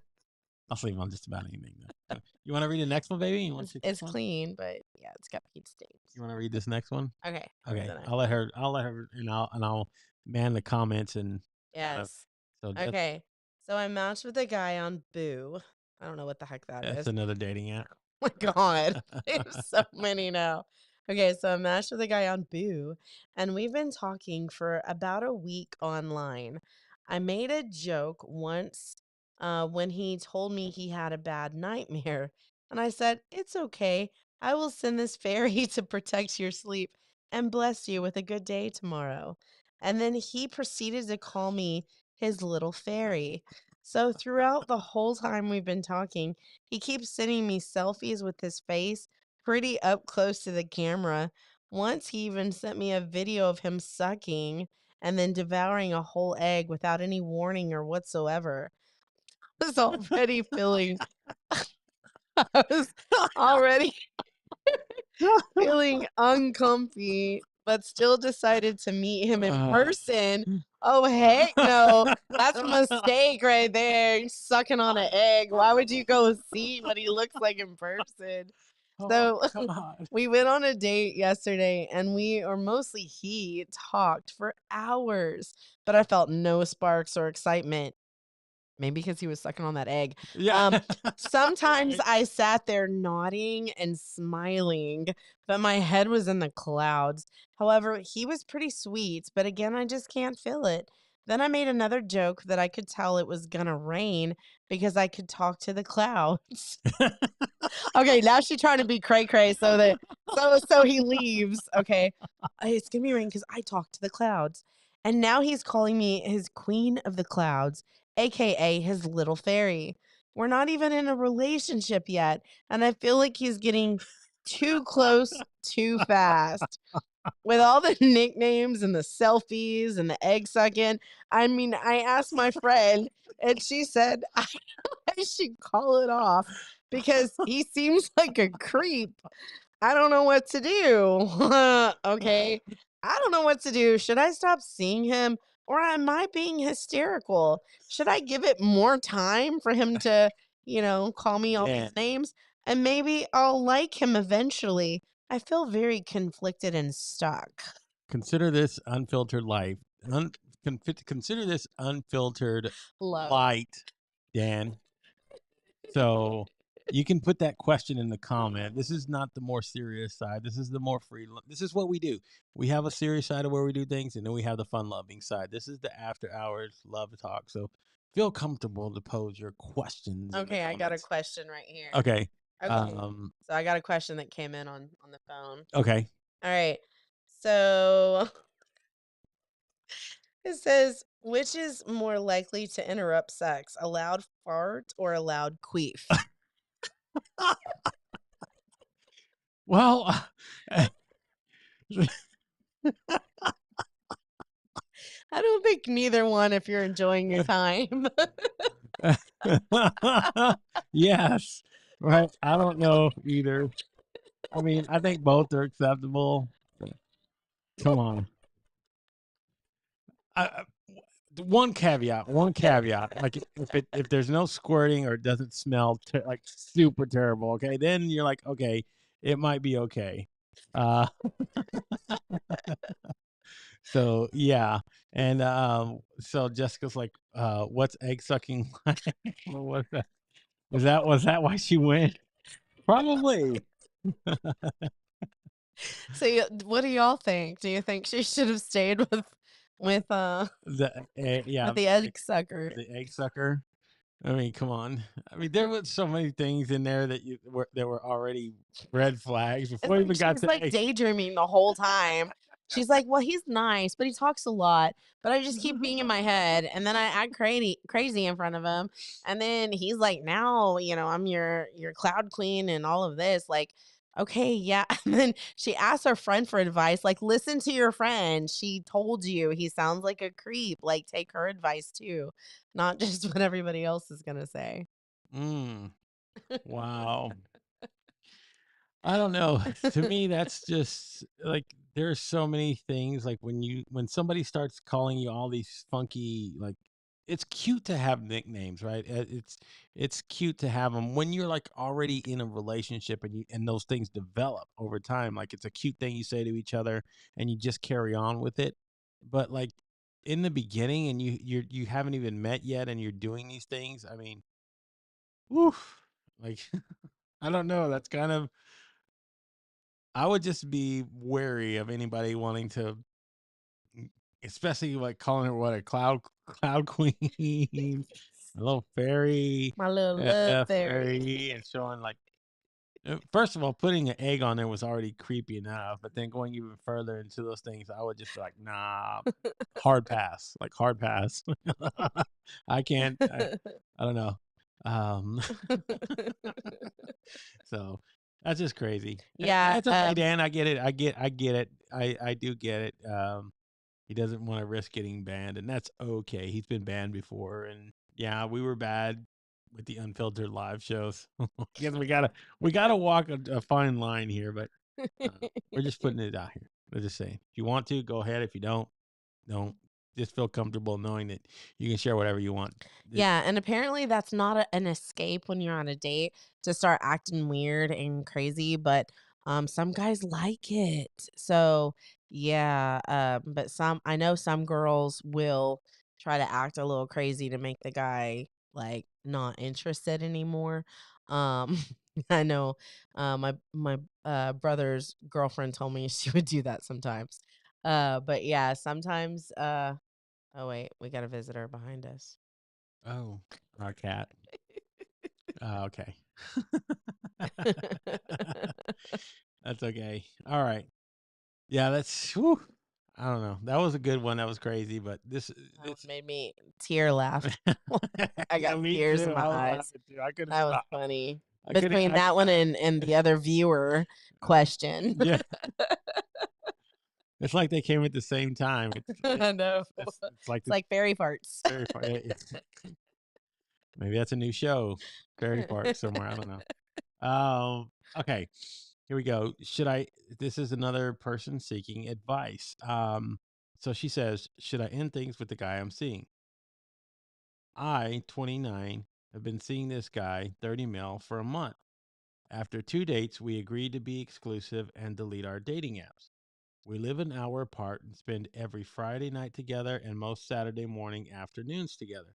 I'll sleep on just about anything. Though. You want to read the next one, baby? You want to It's clean, but yeah, it's got pee stains. You want to read this next one? Okay. Okay. I'll let her, and I'll man the comments and. Yes. So okay. So I matched with a guy on Boo. I don't know what the heck that is. That's another dating app. Oh my God. There's so many now. Okay, so I matched with a guy on Boo, and we've been talking for about a week online. I made a joke once when he told me he had a bad nightmare, and I said, "It's okay. I will send this fairy to protect your sleep and bless you with a good day tomorrow." And then he proceeded to call me his little fairy. So throughout the whole time we've been talking, he keeps sending me selfies with his face pretty up close to the camera. Once he even sent me a video of him sucking and then devouring a whole egg without any warning or whatsoever. I was already feeling I was already feeling uncomfy, but still decided to meet him in person. Oh, heck no. That's a mistake right there. You're sucking on an egg. Why would you go see what he looks like in person? So come on. we went on a date yesterday and mostly he talked for hours, but I felt no sparks or excitement. Maybe because he was sucking on that egg. Yeah. Sometimes I sat there nodding and smiling, but my head was in the clouds. However, he was pretty sweet, but again, I just can't feel it. Then I made another joke that I could tell it was gonna rain because I could talk to the clouds. Okay, now she's trying to be cray cray so he leaves. Okay, it's gonna be rain because I talk to the clouds, and now he's calling me his queen of the clouds, aka his little fairy. We're not even in a relationship yet, and I feel like he's getting too close too fast. With all the nicknames and the selfies and the egg sucking, I mean, I asked my friend, and she said I should call it off because he seems like a creep. I don't know what to do. Okay. I don't know what to do. Should I stop seeing him or am I being hysterical? Should I give it more time for him to, call me all these names? And maybe I'll like him eventually. I feel very conflicted and stuck. Consider this unfiltered life. Consider this unfiltered light, Dan. So you can put that question in the comment. This is not the more serious side. This is the more free. This is what we do. We have a serious side of where we do things, and then we have the fun loving side. This is the after hours love talk. So feel comfortable to pose your questions. Okay, I got a question right here. Okay. So I got a question that came in on the phone. Okay. All right. So it says, which is more likely to interrupt sex, a loud fart or a loud queef? Well, I don't think neither one if you're enjoying your time. yes. Right. I don't know either. I mean, I think both are acceptable. Come on. One caveat. Like if there's no squirting or it doesn't smell like super terrible, okay, then you're like, okay, it might be okay. So yeah, and so Jessica's like, what's egg sucking like? What's that? Was that why she went? Probably. So what do y'all think? Do you think she should have stayed with the egg sucker? The egg sucker. I mean, come on. I mean, there was so many things in there that were already red flags It's before we even like got she's to like daydreaming the whole time. She's like, "Well, he's nice, but he talks a lot. But I just keep being in my head, and then I act crazy in front of him, and then he's like, now, I'm your cloud queen and all of this. Like, okay, yeah." And then she asks her friend for advice. Like, listen to your friend. She told you he sounds like a creep. Like, take her advice too, not just what everybody else is gonna say. Mm, wow. I don't know. To me, that's just like there's so many things like when somebody starts calling you all these funky like it's cute to have nicknames, right? It's cute to have them when you're like already in a relationship and those things develop over time. Like it's a cute thing you say to each other and you just carry on with it. But like in the beginning and you haven't even met yet and you're doing these things, I mean, woof, like I don't know. That's kind of I would just be wary of anybody wanting to, especially like calling her what a cloud queen, a little fairy, My little love fairy. fairy, and showing like. First of all, putting an egg on there was already creepy enough, but then going even further into those things, I would just be like, nah, hard pass, like hard pass. I can't. I don't know. Um, so that's just crazy. Yeah, It's okay, Dan. I get it. I get it. I do get it. He doesn't want to risk getting banned, and that's okay. He's been banned before, and yeah, we were bad with the unfiltered live shows. I guess we gotta walk a fine line here, but we're just putting it out here. We're just saying, if you want to, go ahead. If you don't. Just feel comfortable knowing that you can share whatever you want. Yeah, and apparently that's not an escape when you're on a date to start acting weird and crazy, but some guys like it. So, yeah, but some I know some girls will try to act a little crazy to make the guy like not interested anymore. Um I know my brother's girlfriend told me she would do that sometimes. But yeah, sometimes oh wait, we got a visitor behind us. Oh, our cat. Okay. That's okay. All right. Yeah, that's whew, I don't know. That was a good one. That was crazy, but this That one this made me tear laugh. I yeah, got me tears too. in my I was eyes. laughing too. I couldn't That was stop. funny. I couldn't Between that one and the other viewer question. yeah. It's like they came at the same time. I know. It's like It's the like fairy farts. very far. Maybe that's a new show. Fairy Park somewhere. I don't know. Okay. Here we go. This is another person seeking advice. So she says, should I end things with the guy I'm seeing? I, 29, have been seeing this guy, 30 mil, for a month. After 2 dates, we agreed to be exclusive and delete our dating apps. We live an hour apart and spend every Friday night together and most Saturday morning afternoons together.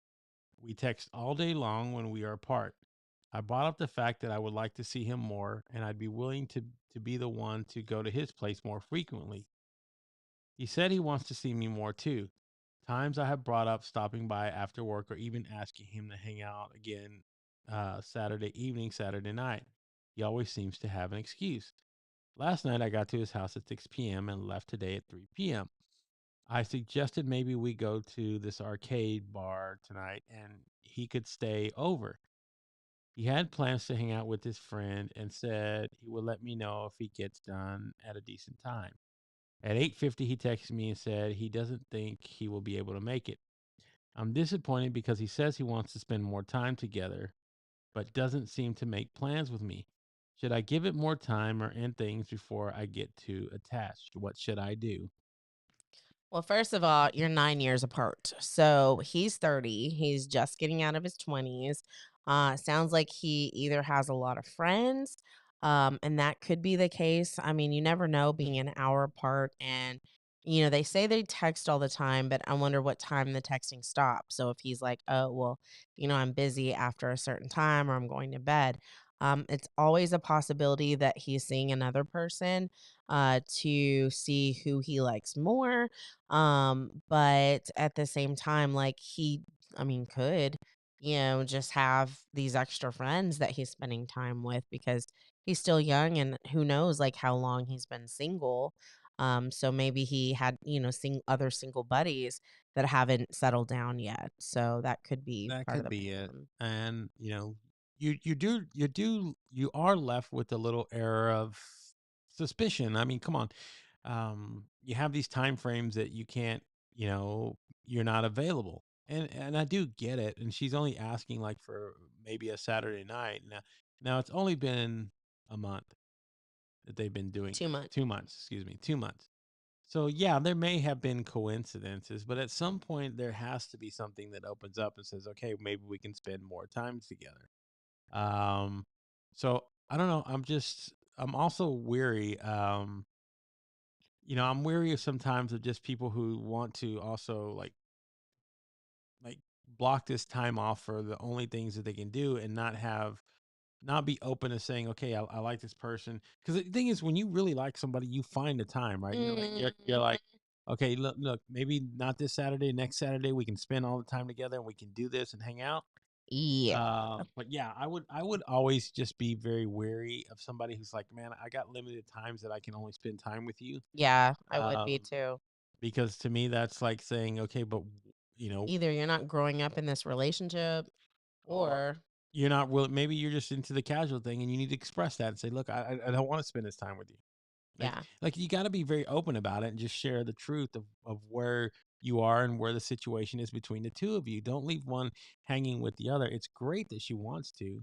We text all day long when we are apart. I brought up the fact that I would like to see him more and I'd be willing to be the one to go to his place more frequently. He said he wants to see me more too. Times I have brought up stopping by after work or even asking him to hang out again Saturday evening, Saturday night. He always seems to have an excuse. Last night I got to his house at 6 p.m. and left today at 3 p.m. I suggested maybe we go to this arcade bar tonight and he could stay over. He had plans to hang out with his friend and said he would let me know if he gets done at a decent time. At 8:50 he texted me and said he doesn't think he will be able to make it. I'm disappointed because he says he wants to spend more time together but doesn't seem to make plans with me. Should I give it more time or end things before I get too attached? What should I do? Well, first of all, you're 9 years apart. So he's 30. He's just getting out of his 20s. Sounds like he either has a lot of friends, and that could be the case. I mean, you never know being an hour apart. And, they say they text all the time, but I wonder what time the texting stops. So if he's like, oh, well, I'm busy after a certain time or I'm going to bed, it's always a possibility that he's seeing another person to see who he likes more, but at the same time, like I mean, could, just have these extra friends that he's spending time with because he's still young and who knows like how long he's been single. So maybe he had, other single buddies that haven't settled down yet. So that could be That part of could the be it. problem. And you are left with a little air of suspicion. I mean, come on. You have these time frames that you can't, you know, you're not available. And I do get it. And she's only asking like for maybe a Saturday night. Now it's only been a month that they've been doing 2 months. 2 months, excuse me, 2 months. So yeah, there may have been coincidences, but at some point there has to be something that opens up and says, "Okay, maybe we can spend more time together." Um, so I don't know. I'm also weary. I'm weary of sometimes of just people who want to also like block this time off for the only things that they can do and not be open to saying, okay, I like this person. Because the thing is, when you really like somebody, you find the time, right? You're like, okay, look, maybe not this Saturday, next Saturday, we can spend all the time together and we can do this and hang out. Yeah. But yeah, I would always just be very wary of somebody who's like, man, I got limited times that I can only spend time with you. Yeah, I would be Um, too. because to me, that's like saying, okay, but you know, Either you're not growing up in this relationship or or you're not really, maybe you're just into the casual thing and you need to express that and say, look, I don't want to spend this time with you. Like yeah. like you got to be very open about it and just share the truth of where you are and where the situation is between the two of you. Don't leave one hanging with the other. It's great that she wants to.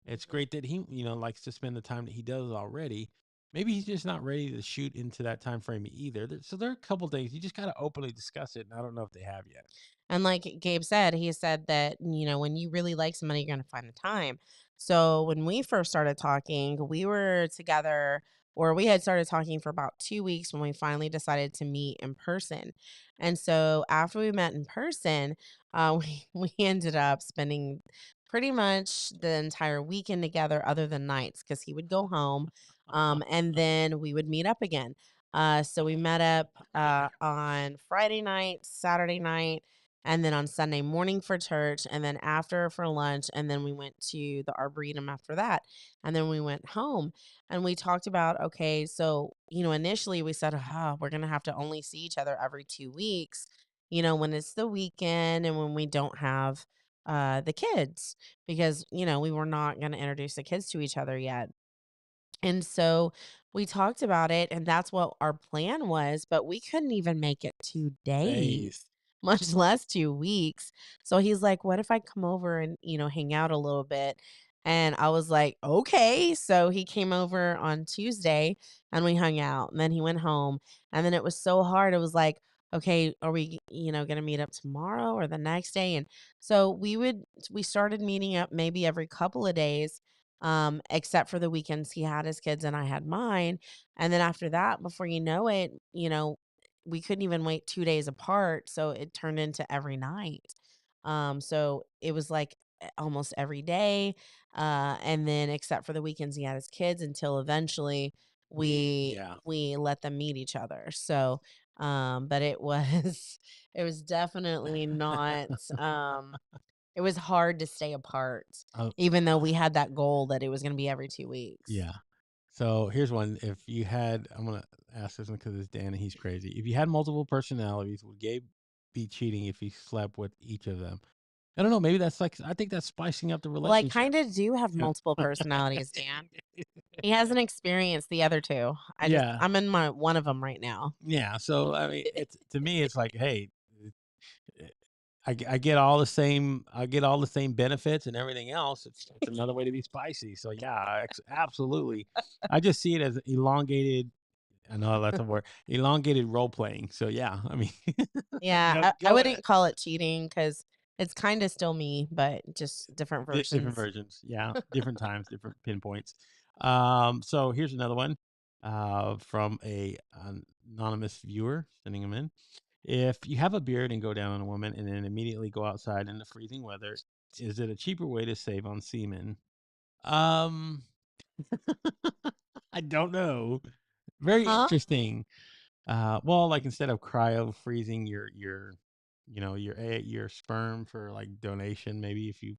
It's Mhm. great that he, likes to spend the time that he does already. Maybe he's just not ready to shoot into that time frame either. So there are a couple things you just got to openly discuss it, and I don't know if they have yet. And like Gabe said, he said that, when you really like somebody, you're going to find the time. So when we first started talking, we were together, or we had started talking for about 2 weeks when we finally decided to meet in person. And so after we met in person, we ended up spending pretty much the entire weekend together, other than nights, because he would go home. And then we would meet up again. So we met up on Friday night, Saturday night, and then on Sunday morning for church, and then after for lunch, and then we went to the Arboretum after that, and then we went home, and we talked about, okay, so, initially we said, we're gonna have to only see each other every 2 weeks, when it's the weekend and when we don't have the kids, because, we were not gonna introduce the kids to each other yet. And so we talked about it, and that's what our plan was, but we couldn't even make it 2 days, Days. much less 2 weeks. So he's like, "What if I come over and, hang out a little bit?" And I was like, "Okay." So he came over on Tuesday and we hung out, and then he went home, and then it was so hard. It was like, "Okay, are we, gonna meet up tomorrow or the next day?" And so we started meeting up maybe every couple of days, except for the weekends he had his kids and I had mine. And then after that, before you know it, we couldn't even wait 2 days apart. So it turned into every night. So it was like almost every day. And then except for the weekends he had his kids until eventually we Yeah. we let them meet each other. So but it was it was definitely not it was hard to stay apart, Oh, even though we had that goal that it was gonna be every 2 weeks. yeah. So here's one. If you had, I'm gonna ask this one because it's Dan and he's crazy. If you had multiple personalities, would Gabe be cheating if he slept with each of them? I don't know. Maybe that's like I think that's spicing up the Well, I relationship. kinda do have multiple personalities, Dan. He hasn't experienced the other 2. Yeah, I'm in my one of them right now. yeah. So I mean, it's to me, it's like, hey, eh, I get all the same. I get all the same benefits and everything else. It's another way to be spicy. So yeah, absolutely. I just see it as elongated. I know that's a word. Elongated role playing. So yeah, I mean, Yeah, I go wouldn't call it cheating because it's kinda still me, but just different different versions. versions. Yeah, different times, different pinpoints. So here's another one from an anonymous viewer sending them in. If you have a beard and go down on a woman and then immediately go outside in the freezing weather, is it a cheaper way to save on semen? Um, I don't know. Very Huh? interesting. Well, like instead of cryo freezing your your sperm for like donation, maybe if you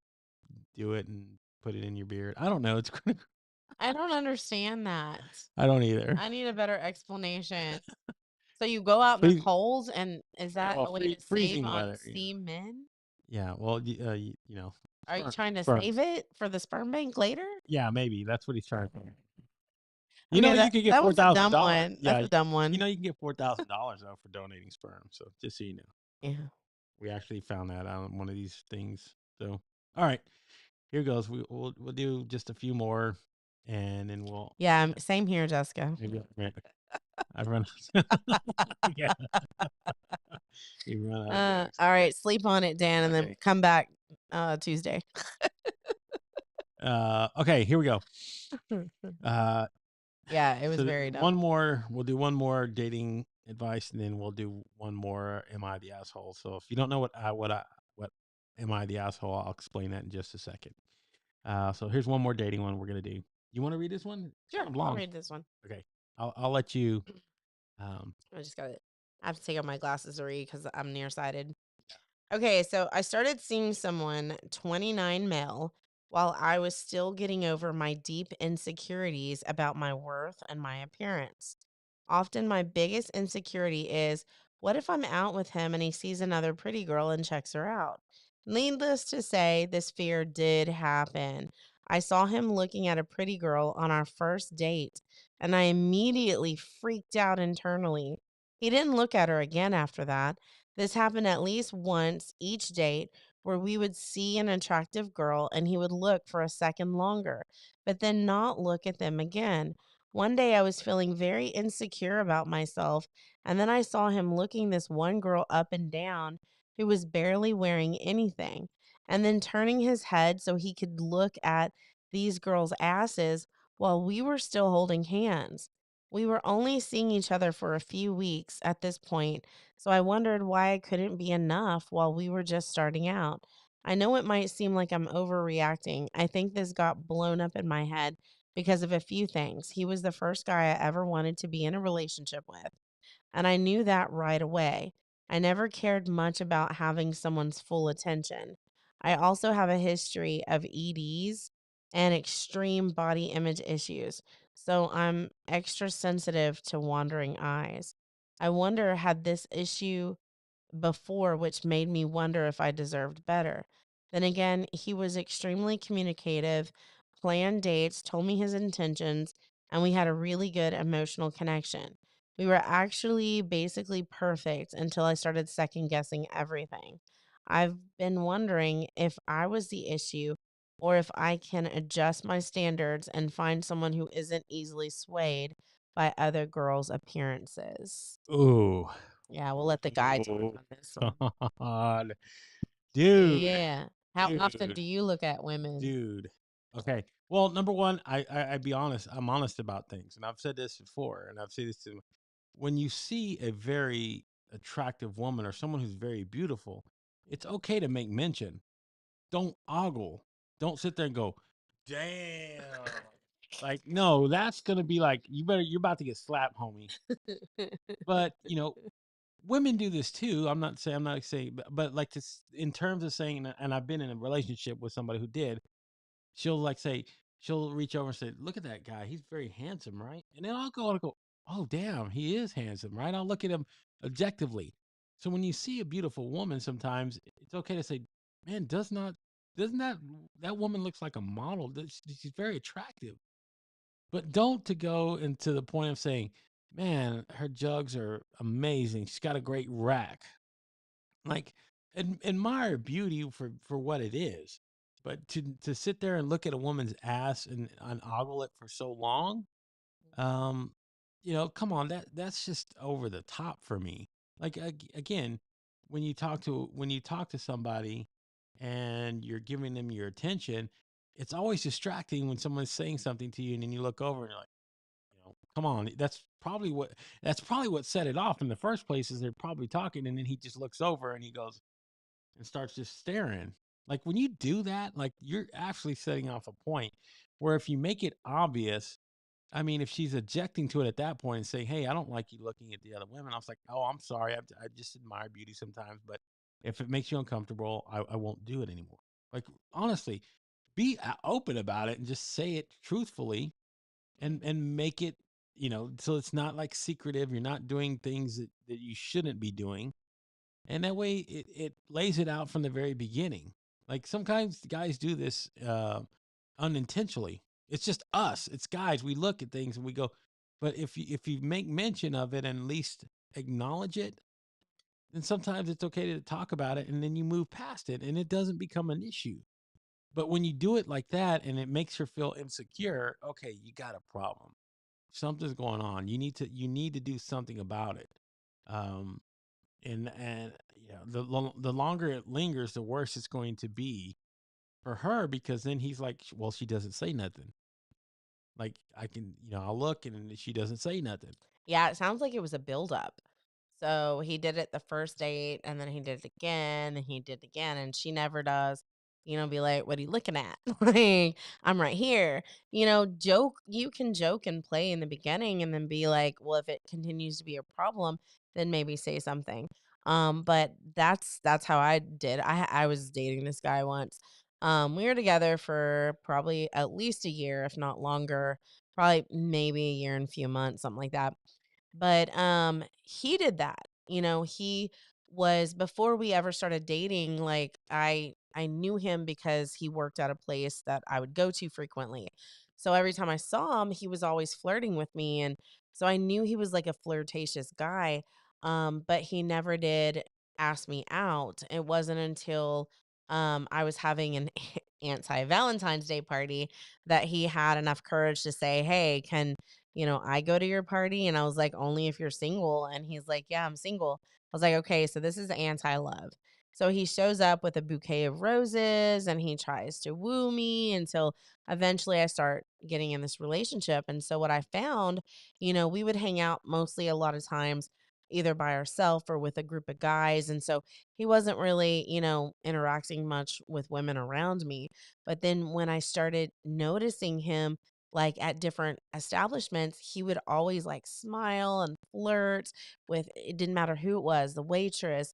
do it and put it in your beard. I don't know. It's gonna. I don't understand that. I don't either. I need a better explanation. So you go out in the Freeze, cold, and is that well, a way to save freezing on weather. semen? Yeah. Well, you know, Are you trying to sperm. save it for the sperm bank later? Yeah, maybe that's what he's trying to. I You know, mean, you could get that was a dumb $4,000. one. Yeah, That's a dumb you one. know, you can get $4,000 though for donating sperm. So just so you know, Yeah. we actually found that out on one of these things. So, all right, here goes. We'll do just a few more, and then we'll. Yeah. Same here, Jessica. Maybe I run. Yeah, you run out of jokes. All right. Sleep on it, Dan, and then Okay. come back Tuesday. Okay, here we go. Yeah, it was So very dumb. one more. We'll do one more dating advice, and then we'll do one more. Am I the asshole? So if you don't know what am I the asshole, I'll explain that in just a second. So here's one more dating one we're gonna do. You want to read this one? Sure, Long. I'll read this one. Okay, I'll let you. I just got it. I have to take out my glasses to read because I'm nearsighted. Okay, so I started seeing someone, 29 male, while I was still getting over my deep insecurities about my worth and my appearance. Often, my biggest insecurity is what if I'm out with him and he sees another pretty girl and checks her out? Needless to say, this fear did happen. I saw him looking at a pretty girl on our first date, and I immediately freaked out internally. He didn't look at her again after that. This happened at least once each date where we would see an attractive girl and he would look for a second longer, but then not look at them again. One day I was feeling very insecure about myself, and then I saw him looking this one girl up and down who was barely wearing anything, and then turning his head so he could look at these girls' asses while we were still holding hands. We were only seeing each other for a few weeks at this point, so I wondered why I couldn't be enough while we were just starting out. I know it might seem like I'm overreacting. I think this got blown up in my head because of a few things. He was the first guy I ever wanted to be in a relationship with, and I knew that right away. I never cared much about having someone's full attention. I also have a history of EDs and extreme body image issues, so I'm extra sensitive to wandering eyes. I wonder, had this issue before, which made me wonder if I deserved better. Then again, he was extremely communicative, planned dates, told me his intentions, and we had a really good emotional connection. We were actually basically perfect until I started second guessing everything. I've been wondering if I was the issue or if I can adjust my standards and find someone who isn't easily swayed by other girls' appearances. Ooh. Yeah, we'll let the guy talk on this one. God, dude, Yeah. How often do you look at women? dude. Okay. Well, number one, I'd be honest. I'm honest about things, and I've said this before, and I've said this to when you see a very attractive woman or someone who's very beautiful, it's okay to make mention. Don't ogle. Don't sit there and go, damn. Like, no, that's gonna be like you're about to get slapped, homie. But women do this too. I'm not saying, but like this in terms of saying, and I've been in a relationship with somebody who did. She'll like say, she'll reach over and say, "Look at that guy. He's very handsome, right?" And then I'll go and go, "Oh, damn, he is handsome, right?" I'll look at him objectively. So when you see a beautiful woman, sometimes it's okay to say, "Man, doesn't that woman looks like a model? She's very attractive." But don't to go into the point of saying, "Man, her jugs are amazing. She's got a great rack." Like, admire beauty for what it is, but to sit there and look at a woman's ass and ogle it for so long, um, come on, that's just over the top for me. Like again, when you talk to somebody and you're giving them your attention, it's always distracting when someone's saying something to you and then you look over and you're like, come on, that's probably what set it off in the first place is they're probably talking and then he just looks over and he goes and starts just staring. Like when you do that, like you're actually setting off a point where if you make it obvious, I mean, if she's objecting to it at that point and saying, "Hey, I don't like you looking at the other women," I was like, "Oh, I'm sorry. I just admire beauty sometimes, but if it makes you uncomfortable, I won't do it anymore." Like honestly, be open about it and just say it truthfully, and make it, so it's not like secretive. You're not doing things that you shouldn't be doing. And that way it lays it out from the very beginning. Like sometimes guys do this unintentionally. It's just us. It's guys. We look at things and we go, but if you make mention of it and at least acknowledge it, then sometimes it's okay to talk about it and then you move past it and it doesn't become an issue. But when you do it like that and it makes her feel insecure, okay, you got a problem. Something's going on. You need to do something about it. Um, and the longer it lingers, the worse it's going to be for her, because then he's like, well, she doesn't say nothing. Like I can, I'll look and she doesn't say nothing. Yeah, it sounds like it was a buildup. So he did it the first date, and then he did it again, and he did it again, and she never does, be like, "What are you looking at?" Like, I'm right here. Joke. You can joke and play in the beginning, and then be like, "Well, if it continues to be a problem, then maybe say something." But that's how I did. I was dating this guy once. We were together for probably at least a year, if not longer. Probably maybe a year and a few months, something like that. But he did that. He was, before we ever started dating, like I knew him because he worked at a place that I would go to frequently. So every time I saw him, he was always flirting with me, and so I knew he was like a flirtatious guy. But he never did ask me out. It wasn't until I was having an anti-Valentine's Day party that he had enough courage to say, "Hey, can I go to your party?" And I was like, "Only if you're single." And he's like, "Yeah, I'm single." I was like, "Okay, so this is anti love." So he shows up with a bouquet of roses and he tries to woo me until eventually I start getting in this relationship. And so what I found, we would hang out mostly a lot of times either by ourselves or with a group of guys. And so he wasn't really, interacting much with women around me. But then when I started noticing him, like at different establishments, he would always like smile and flirt with, it didn't matter who it was, the waitress,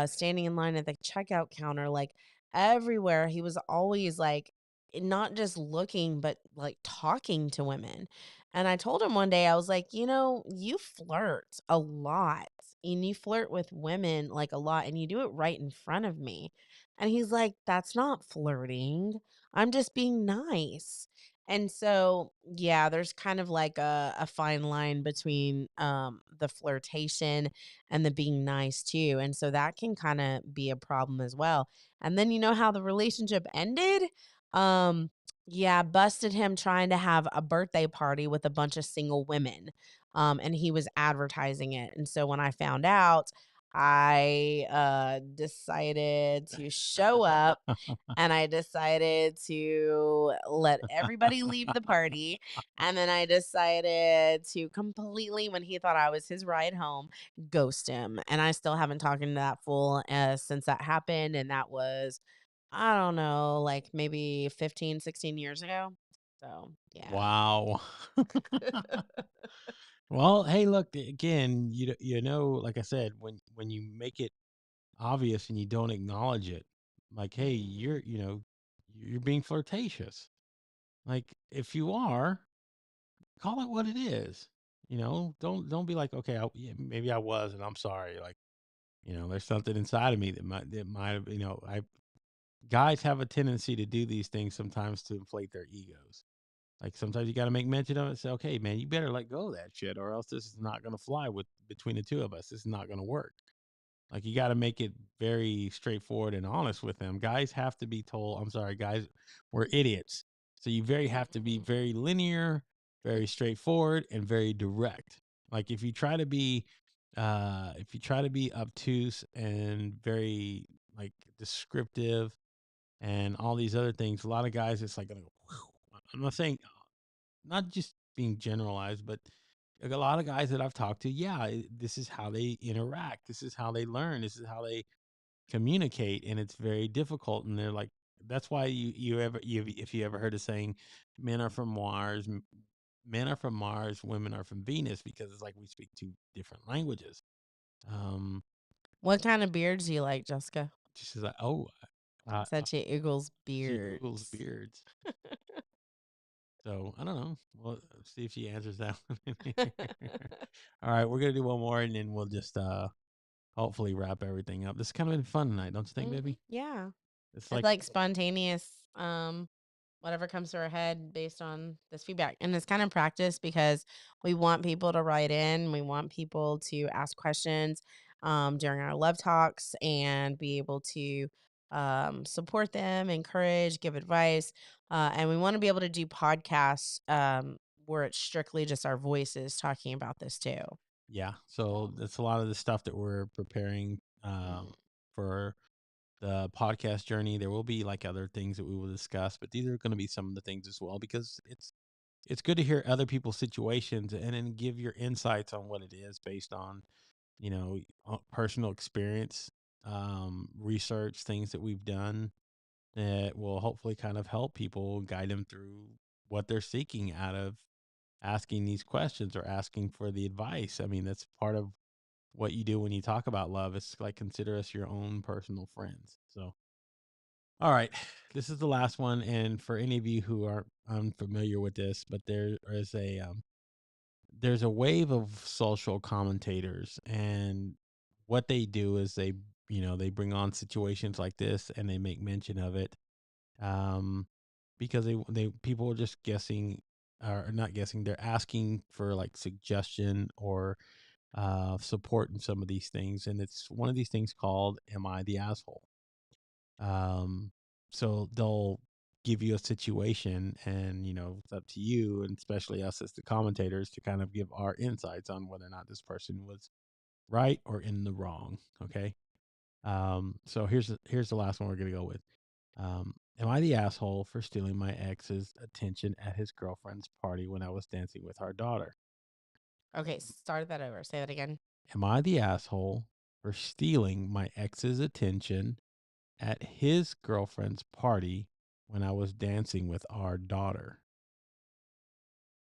standing in line at the checkout counter, like everywhere. He was always like not just looking, but like talking to women. And I told him one day, I was like, you flirt a lot and you flirt with women like a lot and you do it right in front of me. And he's like, "That's not flirting. I'm just being nice." And so, yeah, there's kind of like a fine line between the flirtation and the being nice too. And so that can kind of be a problem as well. And then you know how the relationship ended? Um, yeah, busted him trying to have a birthday party with a bunch of single women. And he was advertising it. And so when I found out, I decided to show up and I decided to let everybody leave the party. And then I decided to completely, when he thought I was his ride home, ghost him. And I still haven't talked to that fool since that happened. And that was, I don't know, like maybe 15, 16 years ago. So, yeah. Wow. Well, hey, look, again, like I said, when you make it obvious and you don't acknowledge it, like, hey, you're being flirtatious. Like, if you are, call it what it is. Don't be like, okay, yeah, maybe I was, and I'm sorry. Like, there's something inside of me that might have, I guys have a tendency to do these things sometimes to inflate their egos. Like sometimes you got to make mention of it and say, okay, man, you better let go of that shit, or else this is not going to fly with between the two of us. This is not going to work. Like you got to make it very straightforward and honest with them. Guys have to be told, I'm sorry, guys, we're idiots. So you very have to be very linear, very straightforward, and very direct. Like if you try to be obtuse and very like descriptive and all these other things, a lot of guys, it's like gonna go. I'm not saying, not just being generalized, but like a lot of guys that I've talked to, yeah, this is how they interact. This is how they learn. This is how they communicate, and it's very difficult. And they're like, that's why if you ever heard of saying, men are from Mars, men are from Mars, women are from Venus, because it's like we speak two different languages. Um, What kind of beards do you like, Jessica? just like, oh, Said she oogles she oogles beards. beards. So I don't know. We'll see if she answers that one. All right, we're gonna do one more, and then we'll just hopefully wrap everything up. This has kind of been fun tonight, don't you think, baby? Yeah. It's It's like spontaneous, whatever comes to our head based on this feedback. And it's kind of practice because we want people to write in. We want people to ask questions during our love talks and be able to support them, encourage, give advice. And we want to be able to do podcasts where it's strictly just our voices talking about this too. yeah. So that's a lot of the stuff that we're preparing for the podcast journey. There will be like other things that we will discuss, but these are going to be some of the things as well because it's good to hear other people's situations and then give your insights on what it is based on personal experience, research, things that we've done that will hopefully kind of help people, guide them through what they're seeking out of asking these questions or asking for the advice. I mean, that's part of what you do when you talk about love. It's like consider us your own personal friends. So, all right, this is the last one, and for any of you who are unfamiliar with this, but there's a wave of social commentators, and what they do is they bring on situations like this and they make mention of it, because they people are just guessing or not guessing, they're asking for like suggestion or support in some of these things, and it's one of these things called "Am I the asshole?" Um, so they'll give you a situation, and it's up to you, and especially us as the commentators, to kind of give our insights on whether or not this person was right or in the wrong. Okay. So here's the last one we're gonna go with. Am I the asshole for stealing my ex's attention at his girlfriend's party when I was dancing with our daughter? Okay, start that over. Say that again. Am I the asshole for stealing my ex's attention at his girlfriend's party when I was dancing with our daughter?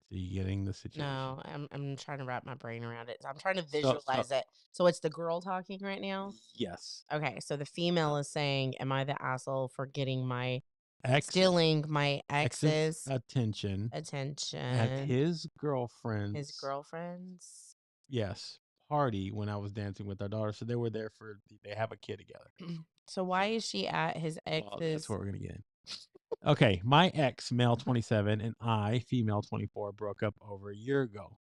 So you getting the situation? No, I'm trying to wrap my brain around it. I'm trying to So visualize it. So it's the girl talking right now. yes, Okay, so the female is saying, "Am I the asshole for ex stealing my ex's ex's attention at attention, his his girlfriend's, girlfriend's?" yes, party when I was dancing with our daughter. So they were there they have a kid together. So why is she at his Well, that's ex's? what we're gonna get in. Okay, my ex, male 27, and I, female 24, broke up over a year ago,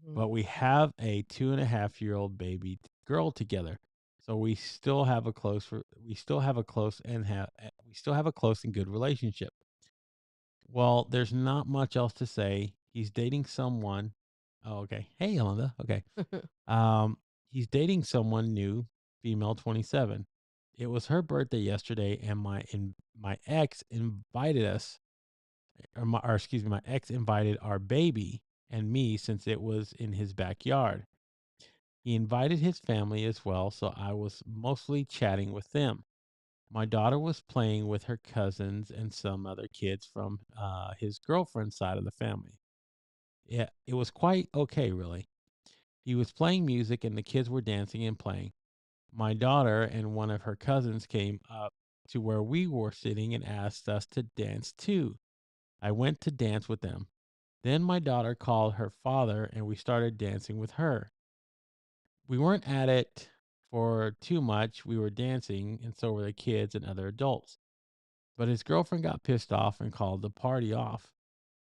but we have a 2.5-year-old baby girl together. So we still have a close we still have a close and good relationship. Well, there's not much else to say. He's dating someone. Oh, okay. Hey, Yolanda. Okay. Um, he's dating someone new, female 27. It was her birthday yesterday, and my ex invited us, or excuse me, my ex invited our baby and me since it was in his backyard. He invited his family as well, so I was mostly chatting with them. My daughter was playing with her cousins and some other kids from his girlfriend's side of the family. Yeah, it was quite okay, really. He was playing music and the kids were dancing and playing. My daughter and one of her cousins came up to where we were sitting and asked us to dance too. I went to dance with them. Then my daughter called her father and we started dancing with her. We weren't at it for too much. We were dancing, and so were the kids and other adults. But his girlfriend got pissed off and called the party off.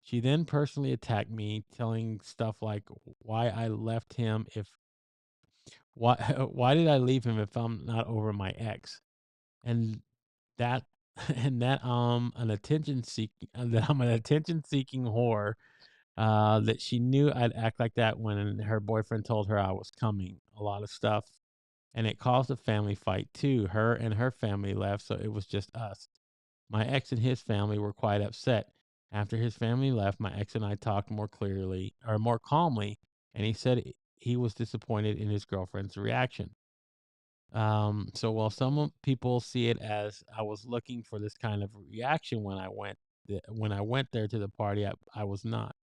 She then personally attacked me, telling stuff like why I left him if why why did I leave him if I'm not over my ex? And that and that that I'm an attention seeking whore, that she knew I'd act like that when her boyfriend told her I was coming. A lot of stuff. And it caused a family fight too. Her and her family left, so it was just us. My ex and his family were quite upset. After his family left, my ex and I talked more calmly, and he said he was disappointed in his girlfriend's reaction. So while some people see it as I was looking for this kind of reaction when I went there to the party, I was not.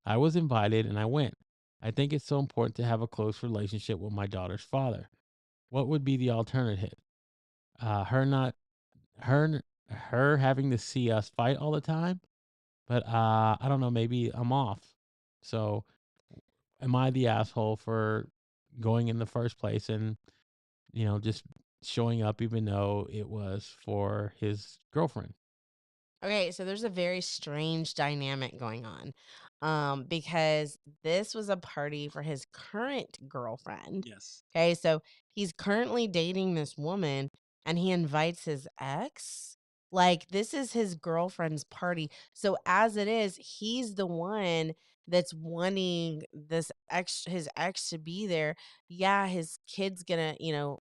I was invited and I went. I think it's so important to have a close relationship with my daughter's father. What would be the alternative? Her not her her having to see us fight all the time, but I don't know, maybe I'm off. So am I the asshole for going in the first place and, just showing up even though it was for his girlfriend? Okay, so there's a very strange dynamic going on. Because this was a party for his current girlfriend. Yes. Okay, so he's currently dating this woman and he invites his ex. Like, this is his girlfriend's party. So as it is, he's the one that's wanting his ex to be there. Yeah, his kid's gonna,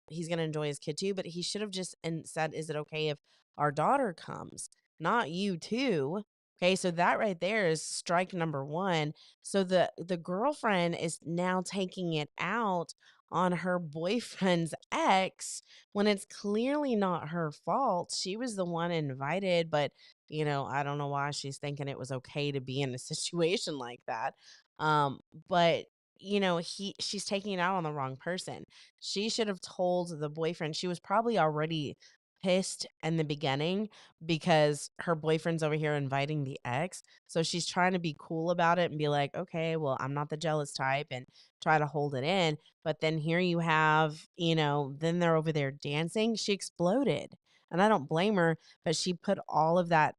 he's gonna enjoy his kid too, but he should have just and said, "Is it okay if our daughter comes?" Not you too. Okay, so that right there is strike number one. So the girlfriend is now taking it out on her boyfriend's ex when it's clearly not her fault. She was the one invited, but I don't know why she's thinking it was okay to be in a situation like that. But she's taking it out on the wrong person. She should have told the boyfriend. She was probably already pissed in the beginning because her boyfriend's over here inviting the ex. So she's trying to be cool about it and be like, okay, well, I'm not the jealous type and try to hold it in. But then here you have, then they're over there dancing. She exploded. And I don't blame her, but she put all of that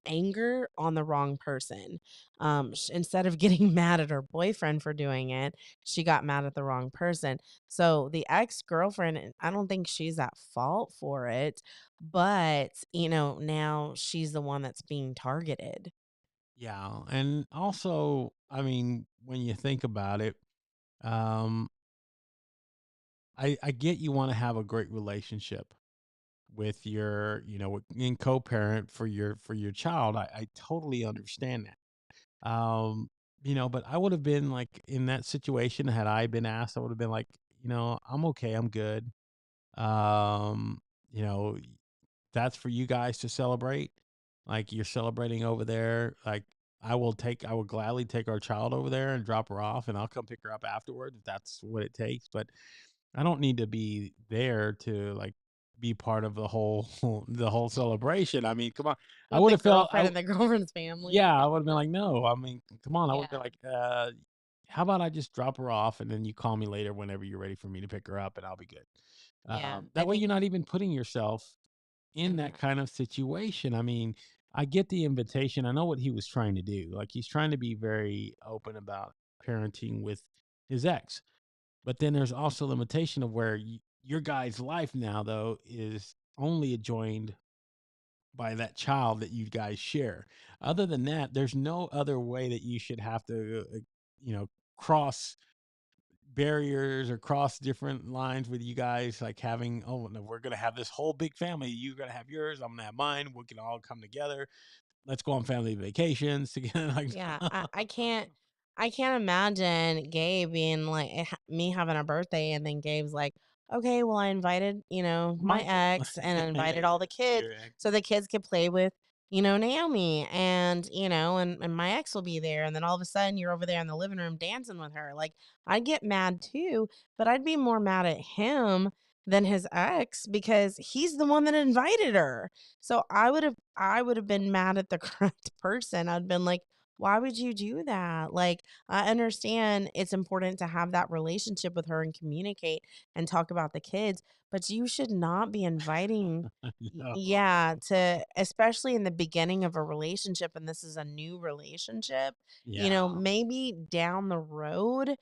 anger on the wrong person. Instead of getting mad at her boyfriend for doing it, she got mad at the wrong person. So the ex-girlfriend, I don't think she's at fault for it, but, now she's the one that's being targeted. Yeah, and also, I mean, when you think about it, um, I get you want to have a great relationship with your, in co-parent for your child. I totally understand that. But I would have been like in that situation had I been asked, I would have been like, I'm okay, I'm good. Um, you know, that's for you guys to celebrate. Like you're celebrating over there. Like I will gladly take our child over there and drop her off and I'll come pick her up afterwards if that's what it takes. But I don't need to be there to like be part of the whole the whole celebration. I mean, come on. I With would the have felt girlfriend and the girlfriend's family. yeah, I Yeah. would have been like, no. I mean, come on. I would have been Yeah. like, how about I just drop her off and then you call me later whenever you're ready for me to pick her up and I'll be good. Yeah. I That way think you're not even putting yourself in that kind of situation. I mean, I get the invitation. I know what he was trying to do. Like he's trying to be very open about parenting with his ex. But then there's also limitation of where your guy's life now though is only adjoined by that child that you guys share. Other than that, there's no other way that you should have to cross barriers or cross different lines with you guys, like having, oh no, we're gonna have this whole big family, you're gonna have yours, I'm gonna have mine, we can all come together, let's go on family vacations together. Like Yeah, I can't imagine Gabe being like me having a birthday and then Gabe's like, "Okay, well I invited, my my ex and I invited all the kids your so the kids could play with, Naomi and, and my ex will be there and then all of a sudden you're over there in the living room dancing with her." Like I'd get mad too, but I'd be more mad at him than his ex because he's the one that invited her. So I would have been mad at the correct person. I'd been like, why would you do that? Like, I understand it's important to have that relationship with her and communicate and talk about the kids, but you should not be inviting, no. yeah, to, especially in the beginning of a relationship, and this is a new relationship, Yeah. maybe down the road,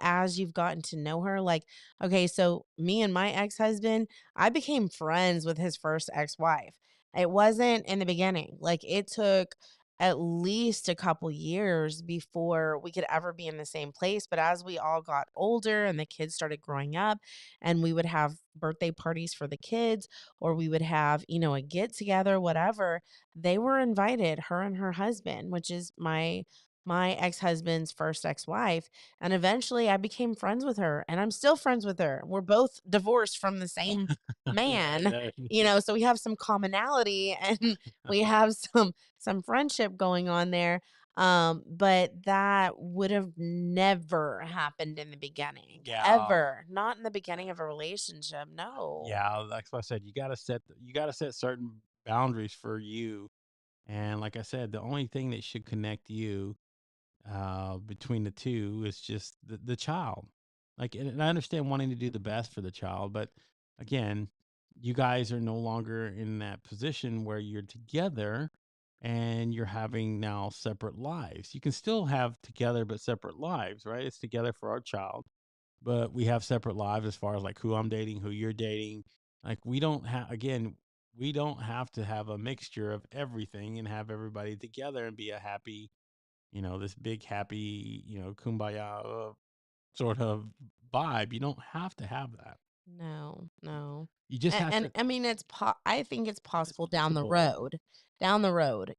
as you've gotten to know her. Like, okay, so me and my ex husband, I became friends with his first ex wife. It wasn't in the beginning. Like, it took at least a couple years before we could ever be in the same place. But as we all got older and the kids started growing up, and we would have birthday parties for the kids, or we would have, a get together, whatever, they were invited, her and her husband, which is my ex-husband's first ex-wife. And eventually I became friends with her and I'm still friends with her. We're both divorced from the same man, Yeah. so we have some commonality and we have some friendship going on there. But that would have never happened in the beginning, Yeah. ever. Not in the beginning of a relationship. No. Yeah, that's what I said. You got to set certain boundaries for you. And like I said, the only thing that should connect you between the two is just the child. Like, and I understand wanting to do the best for the child, but again, you guys are no longer in that position where you're together and you're having now separate lives. You can still have together but separate lives, right? It's together for our child, but we have separate lives as far as like who I'm dating, who you're dating. Like, we don't have, again, we don't have to have a mixture of everything and have everybody together and be a happy, this big happy, kumbaya sort of vibe. You don't have to have that. No, no. You just have And to. I mean, I think it's It's possible possible. down the road,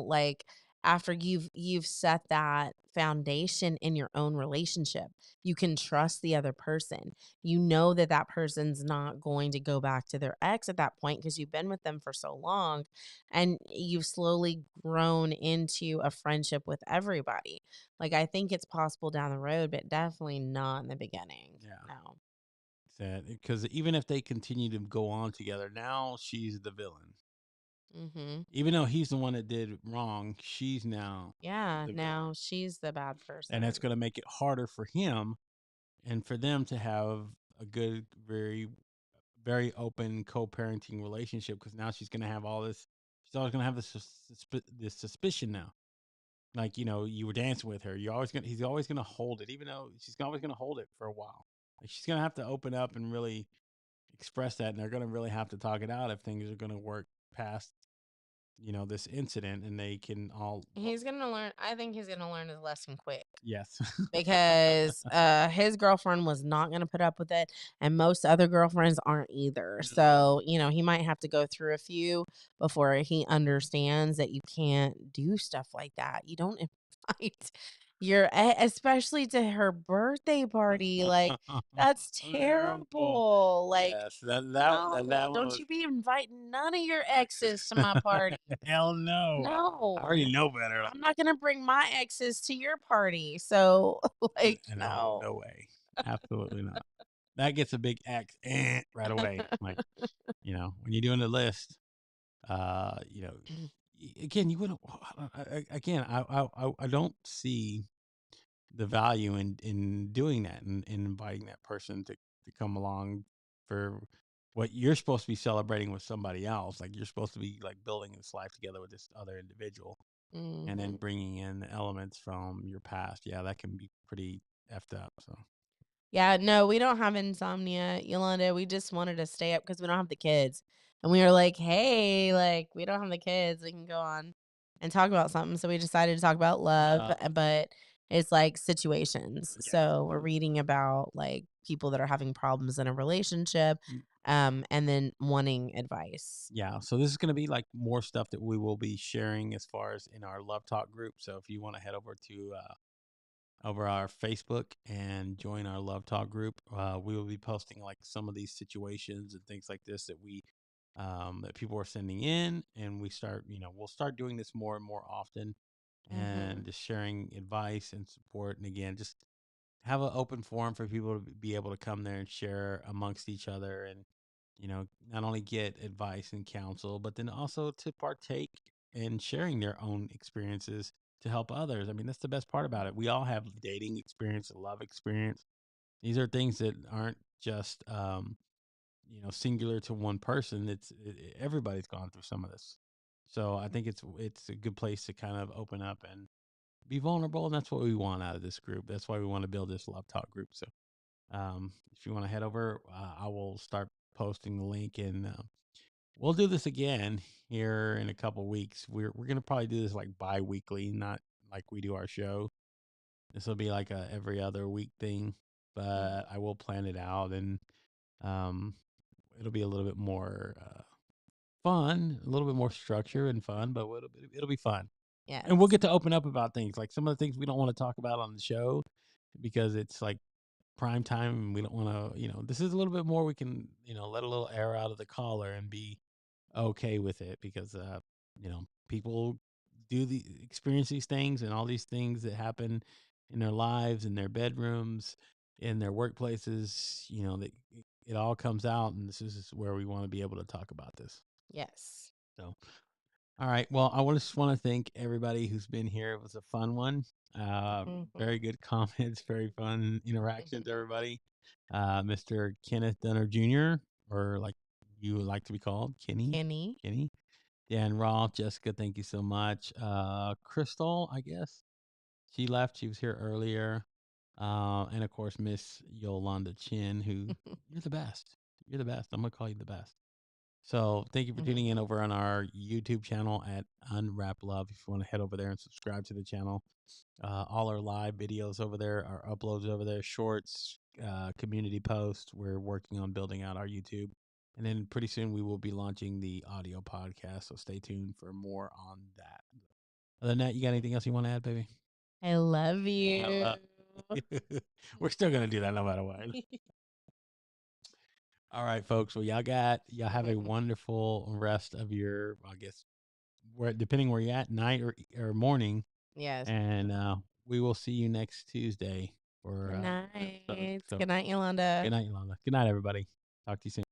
like after you've set that foundation in your own relationship, you can trust the other person. You know that that person's not going to go back to their ex at that point because you've been with them for so long, and you've slowly grown into a friendship with everybody. Like, I think it's possible down the road, but definitely not in the beginning. Yeah. No. Sad because even if they continue to go on together, now she's the villain. Mhm. Even though he's the one that did wrong, she's now Yeah, the now villain. she's the bad And that's person. going to make it harder for him and for them to have a good, very, very open co-parenting relationship, because now she's going to have all this. She's always going to have this suspicion now. Like, you were dancing with her. He's always gonna hold it, even though she's always gonna hold it for a while. Like, she's gonna have to open up and really express that, and they're gonna really have to talk it out if things are gonna work past, this incident, and they can all. I think he's gonna learn his lesson quick Yes. because his girlfriend was not gonna put up with it, and most other girlfriends aren't either. No. So, he might have to go through a few before he understands that you can't do stuff like that. You don't invite especially to her birthday party. Like, that's Terrible. terrible. Like, Yes, that no, one don't was. you be inviting none of your exes to my party. Hell no. I already No. know better. I'm not gonna bring my exes to your party. So, like, No, no. no way. Absolutely not. That gets a big X right away. Like, when you're doing the list, uh, you know, again, you wouldn't. Again, I don't see the value in doing that and in inviting that person to come along for what you're supposed to be celebrating with somebody else. Like, you're supposed to be like building this life together with this other individual, and then Mhm. bringing in elements from your past. Yeah, that can be pretty effed up. So. Yeah, no, we don't have insomnia, Yolanda. We just wanted to stay up because we don't have the kids. And we were like, hey, like, we don't have the kids. We can go on and talk about something. So we decided to talk about love, but it's like situations. Yeah. So we're reading about like people that are having problems in a relationship, and then wanting advice. Yeah, so this is going to be like more stuff that we will be sharing as far as in our Love Talk group. So if you want to head over to over our Facebook and join our Love Talk group, we will be posting like some of these situations and things like this that people are sending in, and we'll start doing this more and more often, Mm-hmm. and just sharing advice and support. And again, just have an open forum for people to be able to come there and share amongst each other, and not only get advice and counsel, but then also to partake in sharing their own experiences to help others. I mean, that's the best part about it. We all have dating experience, love experience. These are things that aren't just singular to one person. Everybody's gone through some of this. So I think it's a good place to kind of open up and be vulnerable, and that's what we want out of this group. That's why we want to build this Love Talk group. So if you want to head over, I will start posting the link, and we'll do this again here in a couple weeks. We're gonna probably do this like bi-weekly, not like we do our show. This will be like a every other week thing, but I will plan it out, and um, it'll be a little bit more fun, a little bit more structure and fun, but it'll be fun. And we'll Yes. get to open up about things like some of the things we don't want to talk about on the show because it's like prime time, and we don't want to, this is a little bit more we can, let a little air out of the collar and be okay with it, because people experience these things and all these things that happen in their lives, in their bedrooms, in their workplaces, that it all comes out, and this is where we want to be able to talk about this. Yes. So, all right. Well, I just want to thank everybody who's been here. It was a fun one. Very good comments, very fun interactions, everybody. Mr. Kenneth Dunner Jr., or like you would like to be called, Kenny. Dan Raw, Jessica, thank you so much. Crystal, I guess. She left. She was here earlier. And of course, Miss Yolanda Chin, who you're the best. You're the best. I'm going to call you the best. So thank you for tuning in over on our YouTube channel at Unwrap Love. If you want to head over there and subscribe to the channel, all our live videos over there, our uploads over there, shorts, community posts. We're working on building out our YouTube. And then pretty soon we will be launching the audio podcast. So stay tuned for more on that. Other than that, you got anything else you want to add, baby? I love you. We're still going to do that no matter what. All right, folks. Well, y'all have a wonderful rest of your, I guess, depending where you're at, night or morning. Yes. And we will see you next Tuesday. Good night. Good night, Yolanda. Good night, Yolanda. Good night, everybody. Talk to you soon.